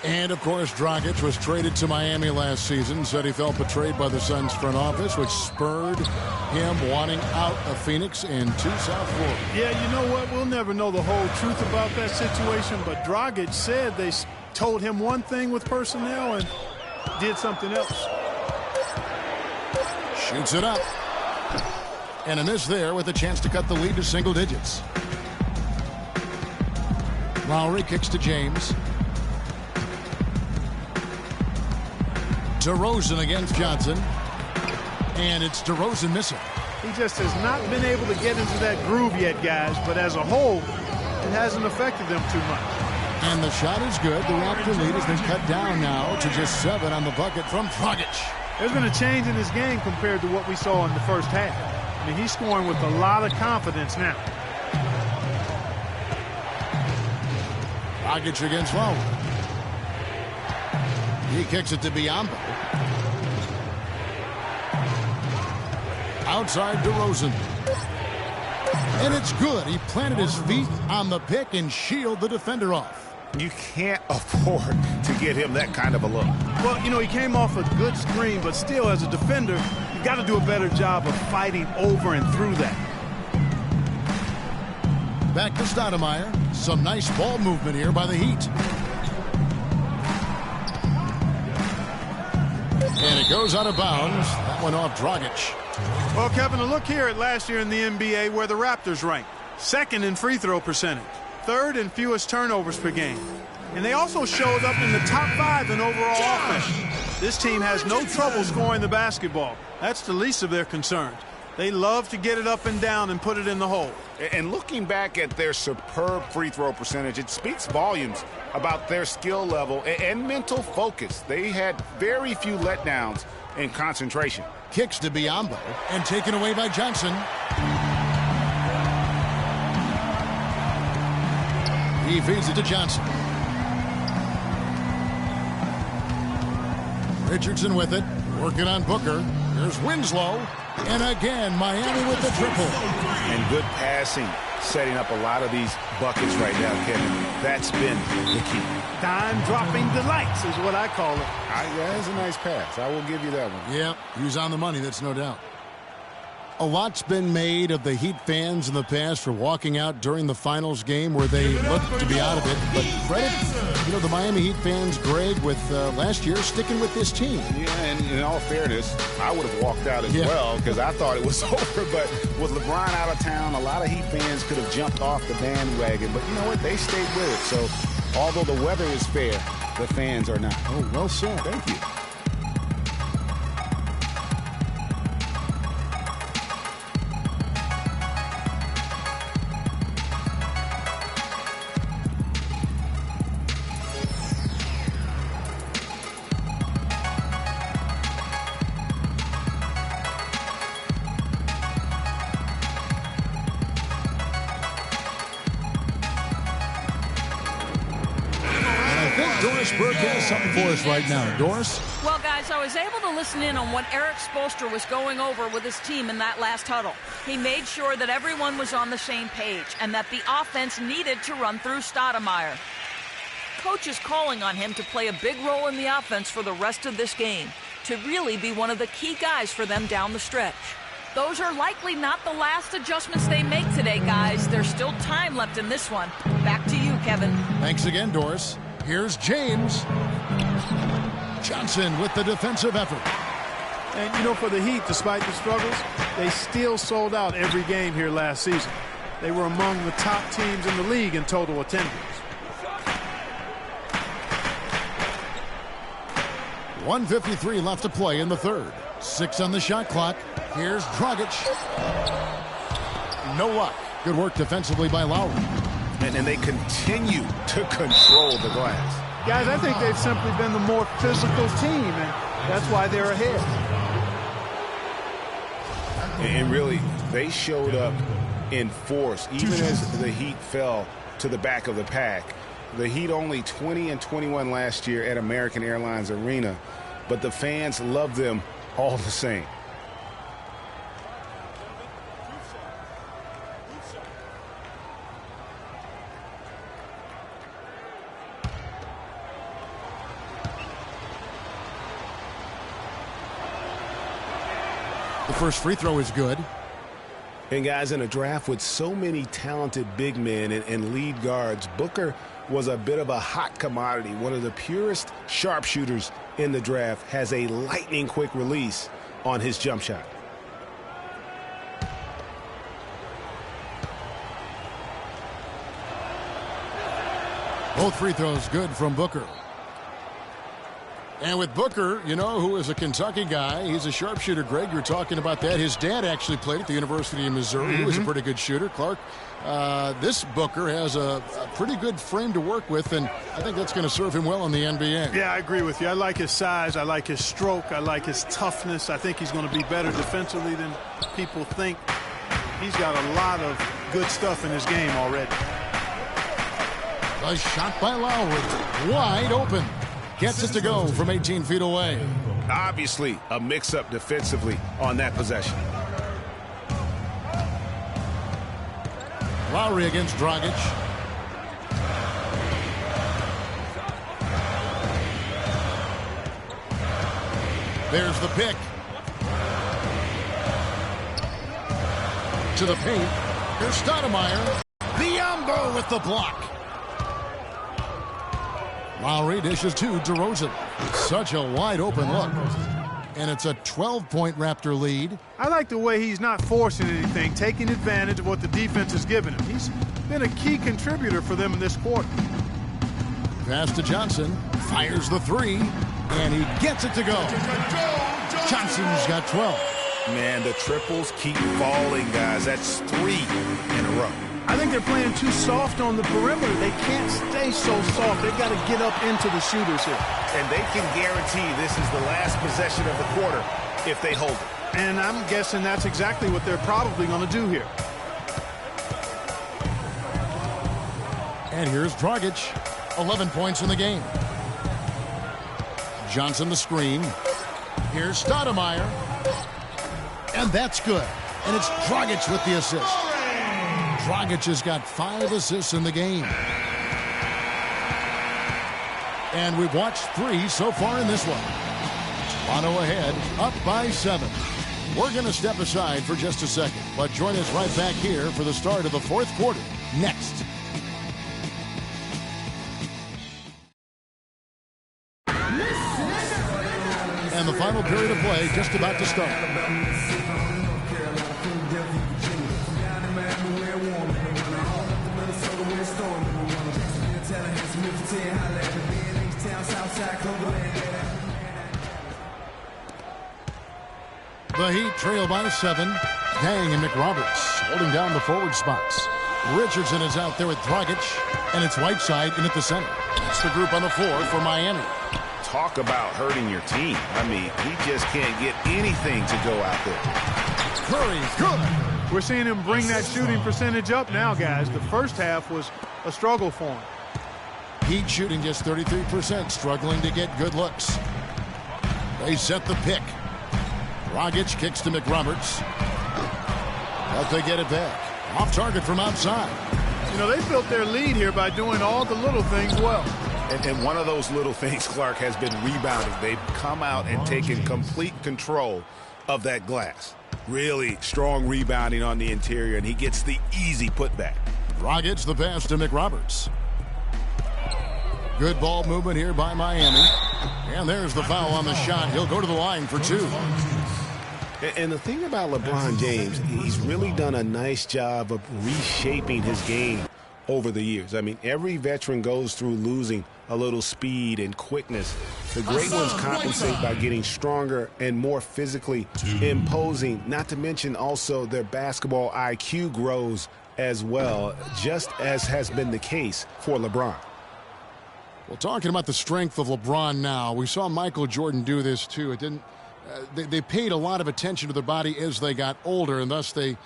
And, of course, Dragic was traded to Miami last season, said he felt betrayed by the Suns front office, which spurred him wanting out of Phoenix and to South Florida. Yeah, you know what? We'll never know the whole truth about that situation, but Dragic said they told him one thing with personnel and did something else. Shoots it up. And a miss there with a chance to cut the lead to single digits. Lowry kicks to James. DeRozan against Johnson. And it's DeRozan missing. He just has not been able to get into that groove yet, guys, but as a whole, it hasn't affected them too much. And the shot is good. The Raptor lead has been cut down now to just 7 on the bucket from Dragic. There's been a change in his game compared to what we saw in the first half. I mean, he's scoring with a lot of confidence now. Dragic against Lowry. He kicks it to Biyombo. Outside DeRozan. And it's good. He planted his feet on the pick and shielded the defender off. You can't afford to get him that kind of a look. Well, you know, he came off a good screen, but still, as a defender, you got to do a better job of fighting over and through that. Back to Stoudemire. Some nice ball movement here by the Heat. And it goes out of bounds. That one off Dragic. Well, Kevin, a look here at last year in the NBA where the Raptors ranked. Second in free throw percentage. Third in fewest turnovers per game. And they also showed up in the top 5 in overall offense. This team has no trouble scoring the basketball. That's the least of their concerns. They love to get it up and down and put it in the hole. And looking back at their superb free throw percentage, it speaks volumes about their skill level and mental focus. They had very few letdowns in concentration. Kicks to Biyombo and taken away by Johnson. He feeds it to Johnson. Richardson with it, working on Booker. Here's Winslow. And again, Miami with the triple. And good passing, setting up a lot of these buckets right now, Kevin. That's been the key. Dime-dropping delights is what I call it. Yeah, that's a nice pass. I will give you that one. Yeah, he was on the money, that's no doubt. A lot's been made of the Heat fans in the past for walking out during the finals game where they looked to be out of it. But credit, the Miami Heat fans, Greg, with last year sticking with this team. Yeah, and in all fairness, I would have walked out as well because I thought it was over. But with LeBron out of town, a lot of Heat fans could have jumped off the bandwagon. But you know what? They stayed with it. So although the weather is fair, the fans are not. Oh, well said. Thank you. Something for us right now. Doris? Well, guys, I was able to listen in on what Eric Spoelstra was going over with his team in that last huddle. He made sure that everyone was on the same page and that the offense needed to run through Stoudemire. Coach is calling on him to play a big role in the offense for the rest of this game, to really be one of the key guys for them down the stretch. Those are likely not the last adjustments they make today, guys. There's still time left in this one. Back to you, Kevin. Thanks again, Doris. Here's James. Johnson with the defensive effort. And, you know, for the Heat, despite the struggles, they still sold out every game here last season. They were among the top teams in the league in total attendance. 1:53 left to play in the third. 6 on the shot clock. Here's Dragic. No luck. Good work defensively by Lowry. And they continue to control the glass. Guys, I think they've simply been the more physical team, and that's why they're ahead. And really, they showed up in force, even as the Heat fell to the back of the pack. The Heat only 20-21 last year at American Airlines Arena, but the fans love them all the same. The first free throw is good. And guys, in a draft with so many talented big men and lead guards, Booker was a bit of a hot commodity. One of the purest sharpshooters in the draft, has a lightning quick release on his jump shot. Both free throws good from Booker. And with Booker, you know, who is a Kentucky guy, he's a sharpshooter. Greg, you were talking about that. His dad actually played at the University of Missouri. He was a pretty good shooter. Clark, this Booker has a pretty good frame to work with, and I think that's going to serve him well in the NBA. Yeah, I agree with you. I like his size. I like his stroke. I like his toughness. I think he's going to be better defensively than people think. He's got a lot of good stuff in his game already. A shot by Lowry. Wide open. Gets it to go from 18 feet away. Obviously, a mix-up defensively on that possession. Lowry against Dragic. There's the pick. To the paint. Here's Stoudemire. Biombo with the block. Lowry dishes to DeRozan. Such a wide open look. And it's a 12-point Raptor lead. I like the way he's not forcing anything, taking advantage of what the defense has given him. He's been a key contributor for them in this quarter. Pass to Johnson. Fires the three. And he gets it to go. Johnson's got 12. Man, the triples keep falling, guys. That's 3 in a row. I think they're playing too soft on the perimeter. They can't stay so soft. They've got to get up into the shooters here. And they can guarantee this is the last possession of the quarter if they hold it. And I'm guessing that's exactly what they're probably going to do here. And here's Dragic. 11 points in the game. Johnson the screen. Here's Stoudemire. And that's good. And it's Dragic with the assist. Dragic has got 5 assists in the game. And we've watched 3 so far in this one. Toronto ahead, up by 7. We're going to step aside for just a second, but join us right back here for the start of the fourth quarter next. And the final period of play just about to start. The Heat trail by 7. Dang and McRoberts holding down the forward spots. Richardson is out there with Dragic, and it's Whiteside in at the center. That's the group on the floor for Miami. Talk about hurting your team. I mean, he just can't get anything to go out there. Curry's good. We're seeing him bring that shooting percentage up now, guys. The first half was a struggle for him. Heat shooting just 33%, struggling to get good looks. They set the pick. Dragic kicks to McRoberts. But they get it back. Off target from outside. You know, they built their lead here by doing all the little things well. And one of those little things, Clark, has been rebounding. They've come out and taken complete control of that glass. Really strong rebounding on the interior, and he gets the easy putback. Dragic the pass to McRoberts. Good ball movement here by Miami. And there's the foul on the shot. He'll go to the line for 2. And the thing about LeBron James, he's really done a nice job of reshaping his game over the years. I mean, every veteran goes through losing a little speed and quickness. The great ones compensate by getting stronger and more physically imposing, not to mention also their basketball IQ grows as well, just as has been the case for LeBron. Well, talking about the strength of LeBron now, we saw Michael Jordan do this too. It didn't. They paid a lot of attention to their body as they got older, and thus they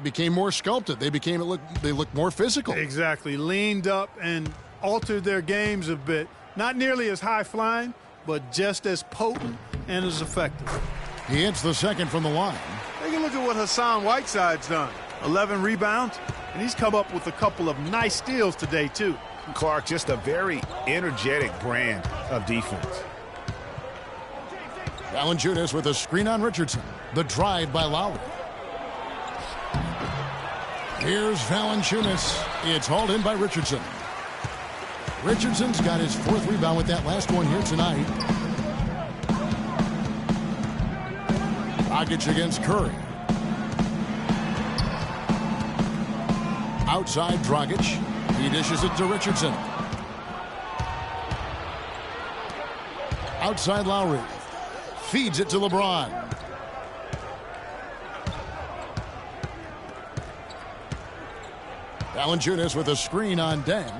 became more sculpted. They looked more physical. Exactly. Leaned up and altered their games a bit. Not nearly as high flying, but just as potent and as effective. He hits the second from the line. Take a look at what Hassan Whiteside's done. 11 rebounds, and he's come up with a couple of nice steals today, too. Clark, just a very energetic brand of defense. Valanciunas with a screen on Richardson. The drive by Lowry. Here's Valanciunas. It's hauled in by Richardson. Richardson's got his 4th rebound with that last one here tonight. Dragic against Curry. Outside Dragic. He dishes it to Richardson. Outside Lowry. Feeds it to LeBron. Valanciunas with a screen on Deng.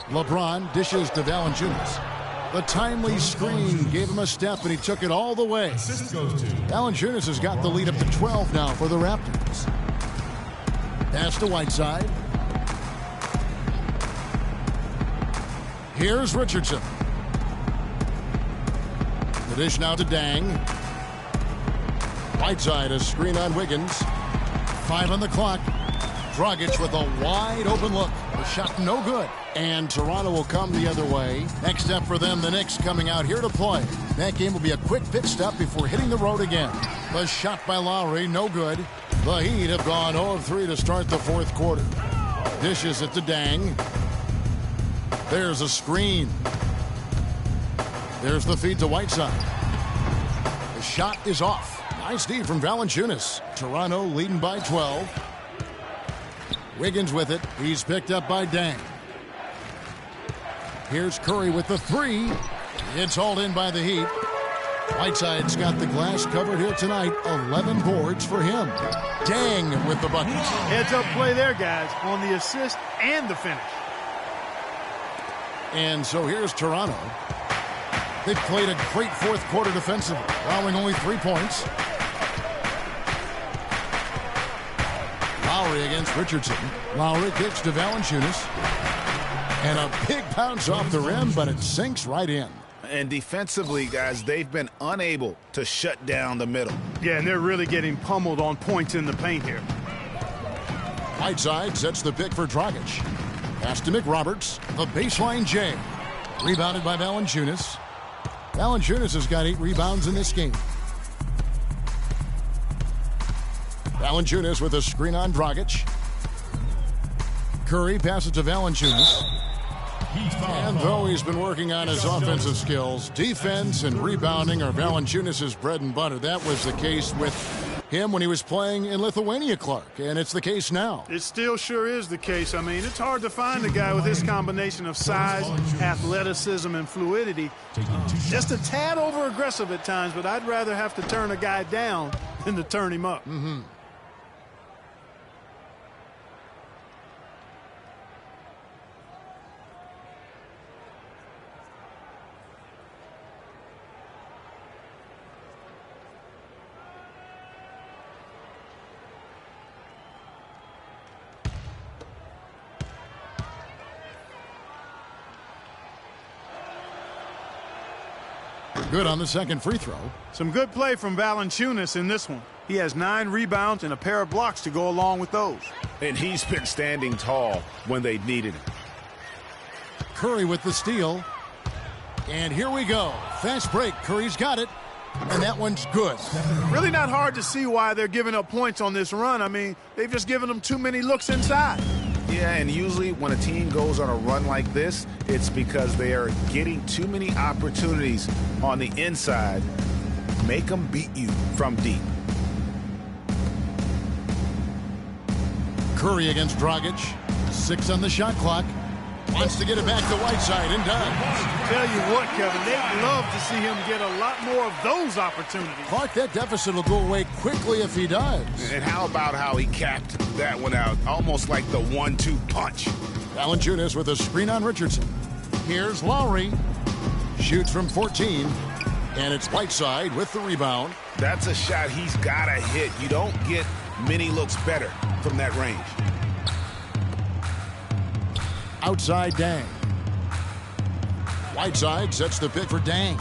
LeBron dishes to Valanciunas. The timely screen gave him a step, and he took it all the way. Valanciunas has got the lead up to 12 now for the Raptors. Pass to Whiteside. Here's Richardson. The dish now to Deng. Whiteside, a screen on Wiggins. 5 on the clock. Dragic with a wide open look. The shot no good. And Toronto will come the other way. Next up for them, the Knicks coming out here to play. That game will be a quick pit stop before hitting the road again. The shot by Lowry, no good. The Heat have gone 0 of 3 to start the 4th quarter. Dishes it to Deng. There's a screen. There's the feed to Whiteside. The shot is off. Nice D from Valanciunas. Toronto leading by 12. Wiggins with it. He's picked up by Deng. Here's Curry with the 3. It's hauled in by the Heat. Whiteside's got the glass covered here tonight. 11 boards for him. Deng with the bucket. Heads up play there, guys, on the assist and the finish. And so here's Toronto. They've played a great 4th quarter defensively, allowing only 3 points. Lowry against Richardson. Lowry kicks to Valanciunas. And a big bounce off the rim, but it sinks right in. And defensively, guys, they've been unable to shut down the middle. Yeah, and they're really getting pummeled on points in the paint here. Whiteside sets the pick for Dragic. Pass to McRoberts. The baseline J. Rebounded by Valanciunas. Valanciunas has got 8 rebounds in this game. Valanciunas with a screen on Dragic. Curry passes to Valanciunas. And though he's been working on his offensive skills, defense and rebounding are Valanciunas' bread and butter. That was the case with him when he was playing in Lithuania, Clark, and it's the case now. It still sure is the case. I mean, it's hard to find a guy with this combination of size, athleticism, and fluidity. Just a tad over aggressive at times, but I'd rather have to turn a guy down than to turn him up. Good on the second free throw. Some good play from Valanciunas in this one. He has 9 rebounds and a pair of blocks to go along with those. And he's been standing tall when they needed him. Curry with the steal. And here we go. Fast break. Curry's got it. And that one's good. Really not hard to see why they're giving up points on this run. I mean, they've just given them too many looks inside. Yeah, and usually when a team goes on a run like this, it's because they are getting too many opportunities on the inside. Make them beat you from deep. Curry against Dragic. 6 on the shot clock. Wants to get it back to Whiteside and does. Tell you what, Kevin, they'd love to see him get a lot more of those opportunities. Clark, that deficit will go away quickly if he does. And how about how he capped that one out, almost like the 1-2 punch. Valanciunas with a screen on Richardson. Here's Lowry. Shoots from 14. And it's Whiteside with the rebound. That's a shot he's got to hit. You don't get many looks better from that range. Outside Dang. Whiteside sets the pick for Dang.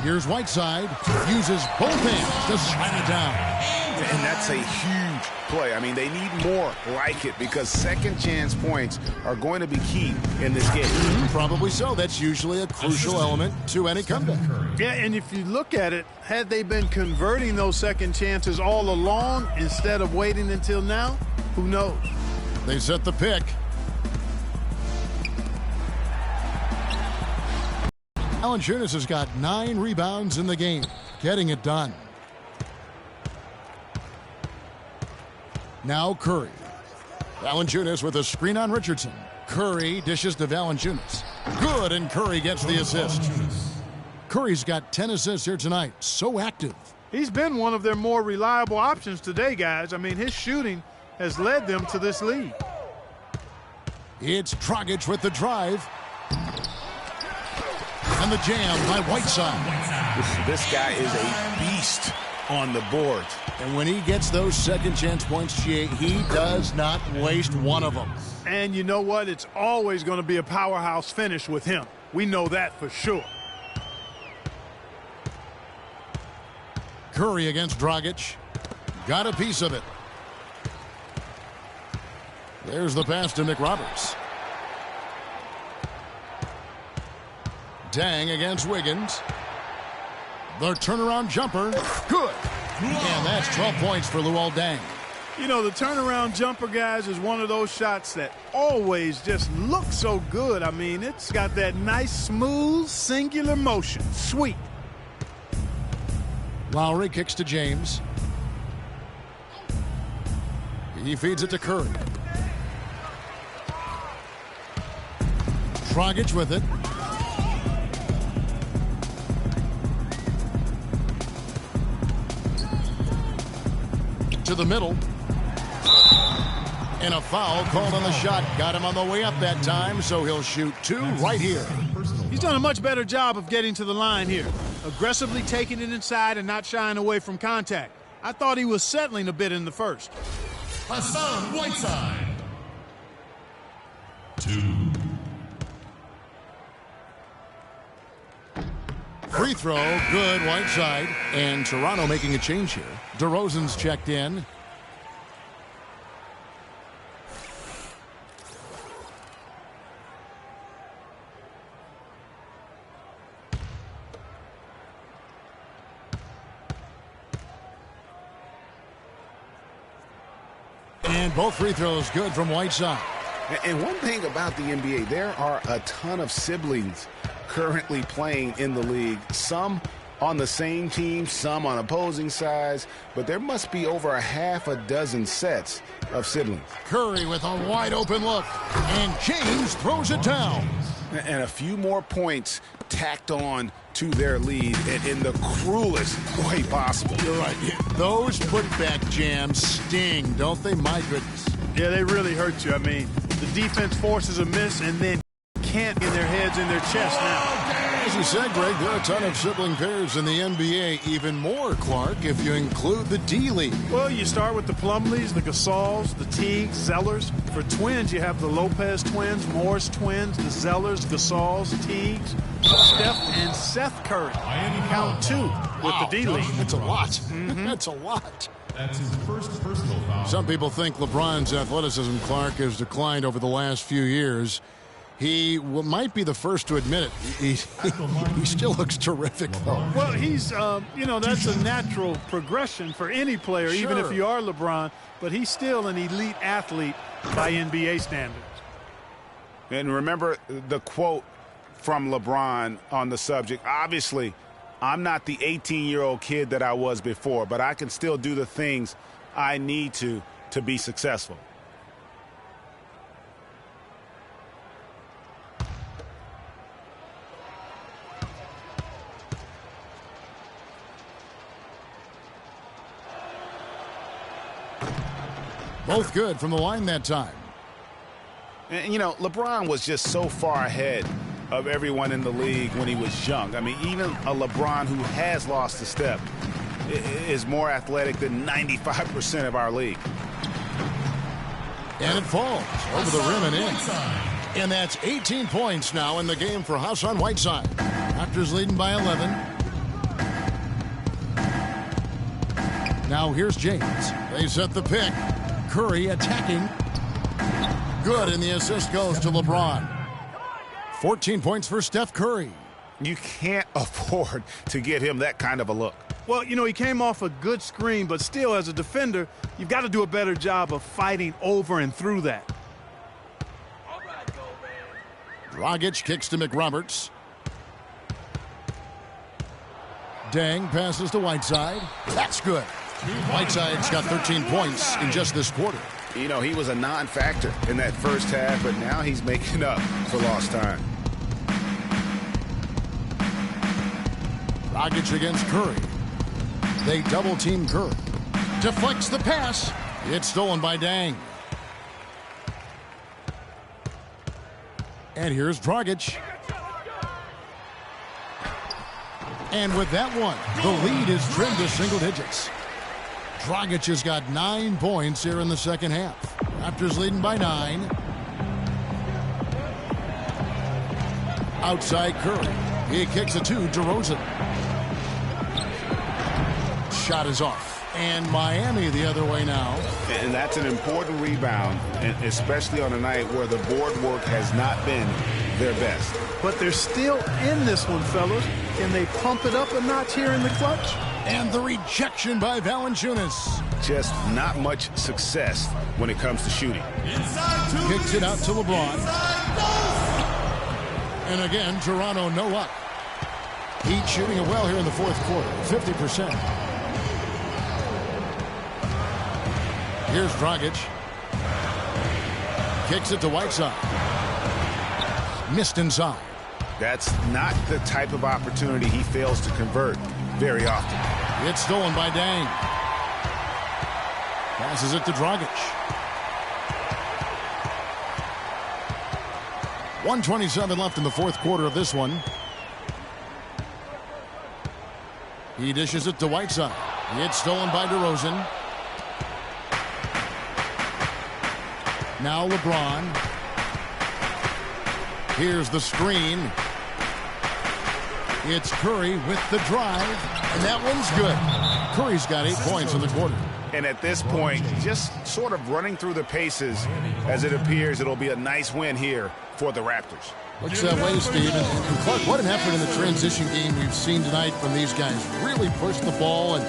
Here's Whiteside. Uses both hands to slam it down. And that's a huge play. I mean, they need more like it because second chance points are going to be key in this game. Probably so. That's usually a crucial element to any comeback. Yeah, and if you look at it, had they been converting those second chances all along instead of waiting until now, who knows? They set the pick. Valanciunas has got 9 rebounds in the game, getting it done. Now Curry. Valanciunas with a screen on Richardson. Curry dishes to Valanciunas. Good, and Curry gets the assist. Curry's got 10 assists here tonight. So active. He's been one of their more reliable options today, guys. I mean, his shooting has led them to this lead. It's Dragic with the drive. And the jam by Whiteside. This guy is a beast on the board. And when he gets those second chance points, he does not waste one of them. And you know what? It's always going to be a powerhouse finish with him. We know that for sure. Curry against Dragic. Got a piece of it. There's the pass to McRoberts. Dang against Wiggins. The turnaround jumper. Good. And that's 12 points for Luol Deng. You know, the turnaround jumper, guys, is one of those shots that always just looks so good. I mean, it's got that nice, smooth, singular motion. Sweet. Lowry kicks to James. He feeds it to Curry. Dragic with it. To the middle. And a foul called on the shot. Got him on the way up that time, so he'll shoot 2 right here. He's done a much better job of getting to the line here. Aggressively taking it inside and not shying away from contact. I thought he was settling a bit in the first. Hassan Whiteside. 2. Free throw, good, Whiteside. And Toronto making a change here. DeRozan's checked in. And both free throws good from Whiteside. And one thing about the NBA, there are a ton of siblings currently playing in the league. Some on the same team, some on opposing sides, but there must be over a half a dozen sets of siblings. Curry with a wide open look, and James throws it down. And a few more points tacked on to their lead in the cruelest way possible. You're right. Those putback jams sting, don't they? My goodness. Yeah, they really hurt you. I mean, the defense forces a miss and then can't get their heads in their chest now. As you said, Greg, there are a ton of sibling pairs in the NBA. Even more, Clark, if you include the D-League. Well, you start with the Plumlees, the Gasols, the Teagues, Zellers. For twins, you have the Lopez twins, Morris twins, the Zellers, Gasols, Teagues, Steph, and Seth Curry. Count 2 with the D-League. That's a lot. That's a lot. That's his first personal foul. Some people think LeBron's athleticism, Clark, has declined over the last few years. He might be the first to admit it. He still looks terrific, though. Well, he's, that's a natural progression for any player, Sure. even if you are LeBron. But he's still an elite athlete by NBA standards. And remember the quote from LeBron on the subject. Obviously, I'm not the 18-year-old kid that I was before, but I can still do the things I need to be successful. Both good from the line that time. And, LeBron was just so far ahead of everyone in the league when he was young. I mean, even a LeBron who has lost a step is more athletic than 95% of our league. And it falls over the rim and in. And that's 18 points now in the game for Hassan Whiteside. Raptors leading by 11. Now here's James. They set the pick. Curry attacking. Good, and the assist goes to LeBron. 14 points for Steph Curry. You can't afford to get him that kind of a look. Well, he came off a good screen, but still, as a defender, you've got to do a better job of fighting over and through that. Dragic kicks to McRoberts. Deng passes to Whiteside. That's good. Whiteside's got 13 points in just this quarter. He was a non-factor in that first half, but now he's making up for lost time. Dragic against Curry. They double-team Curry. Deflects the pass. It's stolen by Deng. And here's Dragic. And with that one, the lead is trimmed to single digits. Dragic has got 9 points here in the second half. Raptors leading by 9. Outside Curry. He kicks it to DeRozan. Shot is off. And Miami the other way now. And that's an important rebound, and especially on a night where the board work has not been their best. But they're still in this one, fellas. Can they pump it up a notch here in the clutch? And the rejection by Valanciunas. Just not much success when it comes to shooting. Kicks it out to LeBron. And again, Toronto no luck. Heat shooting it well here in the fourth quarter, 50%. Here's Dragic. Kicks it to Whiteside. Missed inside. That's not the type of opportunity he fails to convert very often. It's stolen by Deng. Passes it to Dragic. 1:27 left in the fourth quarter of this one. He dishes it to Whiteside. It's stolen by DeRozan. Now LeBron. Here's the screen. It's Curry with the drive, and that one's good. Curry's got 8 points in the quarter. And at this point, just sort of running through the paces, as it appears it'll be a nice win here for the Raptors. Looks that way, Steve. And Clark, what an effort in the transition game we've seen tonight from these guys. Really pushed the ball, and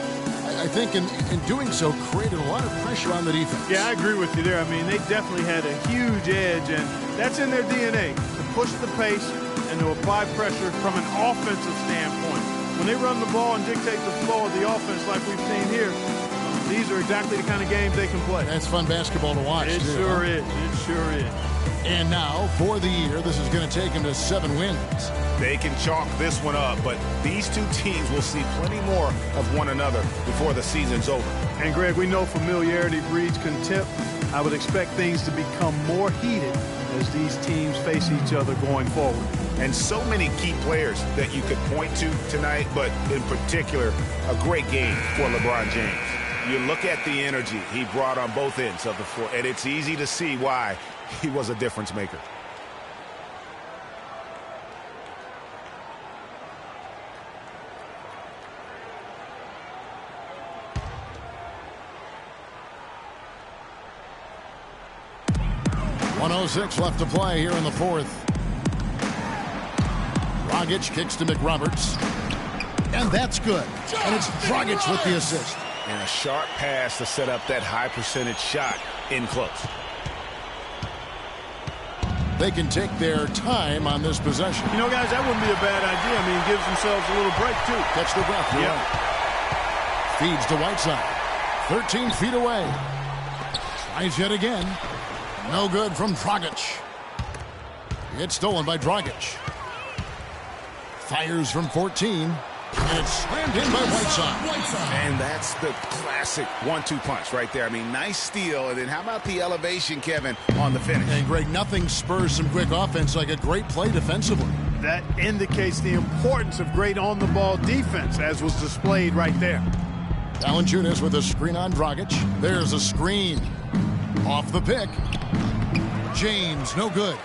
I think in doing so created a lot of pressure on the defense. Yeah, I agree with you there. I mean, they definitely had a huge edge, and that's in their DNA, to push the pace and to apply pressure from an offensive standpoint. When they run the ball and dictate the flow of the offense like we've seen here, these are exactly the kind of games they can play. That's fun basketball to watch. It sure is. It sure is. And now, for the year, this is going to take them to 7 wins. They can chalk this one up, but these two teams will see plenty more of one another before the season's over. And, Greg, we know familiarity breeds contempt. I would expect things to become more heated as these teams face each other going forward. And so many key players that you could point to tonight, but in particular, a great game for LeBron James. You look at the energy he brought on both ends of the floor, and it's easy to see why he was a difference maker. 1:06 left to play here in the fourth. Dragic kicks to McRoberts. And that's good. And it's Dragic with the assist. And a sharp pass to set up that high percentage shot in close. They can take their time on this possession. You know, guys, that wouldn't be a bad idea. I mean, it gives themselves a little break, too. Catch the breath. Yeah. Feeds to Whiteside. 13 feet away. Tries yet again. No good from Dragic. It's stolen by Dragic. Fires from 14. And it's slammed in by Whiteside. And that's the classic 1-2 punch right there. I mean, nice steal. And then how about the elevation, Kevin, on the finish? And, Greg, nothing spurs some quick offense like a great play defensively. That indicates the importance of great on-the-ball defense, as was displayed right there. Valanciunas with a screen on Dragic. There's a screen. Off the pick. James, no good.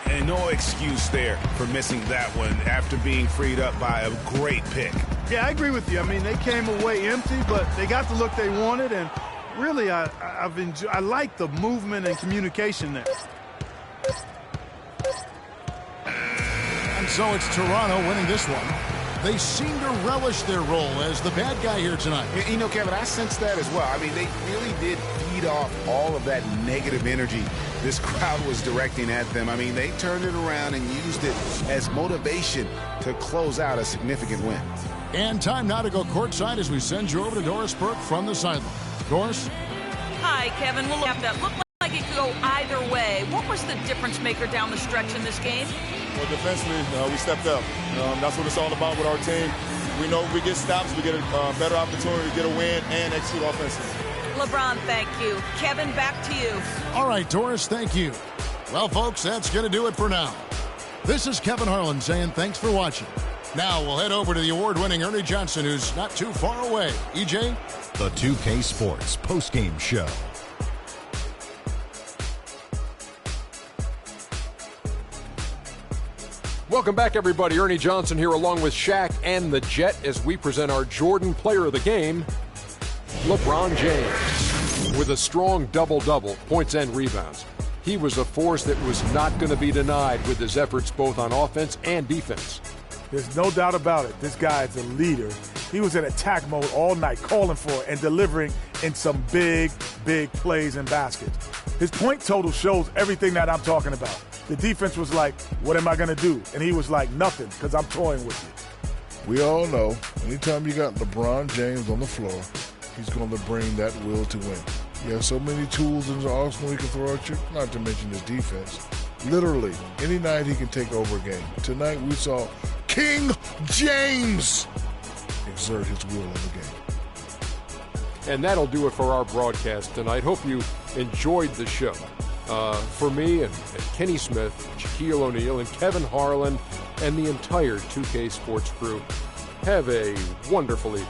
And no excuse there for missing that one after being freed up by a great pick. Yeah, I agree with you. I mean, they came away empty, but they got the look they wanted, and really, I like the movement and communication there. And so it's Toronto winning this one. They seem to relish their role as the bad guy here tonight. You know, Kevin, I sense that as well. I mean, they really did feed off all of that negative energy this crowd was directing at them. I mean, they turned it around and used it as motivation to close out a significant win. And time now to go courtside as we send you over to Doris Burke from the sideline. Doris? Hi, Kevin. Well, that looked like it could go either way. What was the difference maker down the stretch in this game? Well, defensively, we stepped up. That's what it's all about with our team. We know if we get stops, we get a better opportunity to get a win and execute offensively. LeBron, thank you. Kevin, back to you. All right, Doris, thank you. Well, folks, that's going to do it for now. This is Kevin Harlan saying thanks for watching. Now we'll head over to the award-winning Ernie Johnson, who's not too far away. EJ? The 2K Sports postgame show. Welcome back, everybody. Ernie Johnson here along with Shaq and the Jet as we present our Jordan Player of the Game, LeBron James, with a strong double-double, points and rebounds. He was a force that was not going to be denied with his efforts both on offense and defense. There's no doubt about it. This guy is a leader. He was in attack mode all night, calling for it and delivering in some big, big plays and baskets. His point total shows everything that I'm talking about. The defense was like, what am I going to do? And he was like, nothing, because I'm toying with you. We all know anytime you got LeBron James on the floor, he's going to bring that will to win. He has so many tools in his arsenal he can throw at you, not to mention his defense. Literally, any night he can take over a game. Tonight we saw King James exert his will in the game. And that'll do it for our broadcast tonight. Hope you enjoyed the show. For me and Kenny Smith, Shaquille O'Neal, and Kevin Harlan, and the entire 2K Sports crew, have a wonderful evening.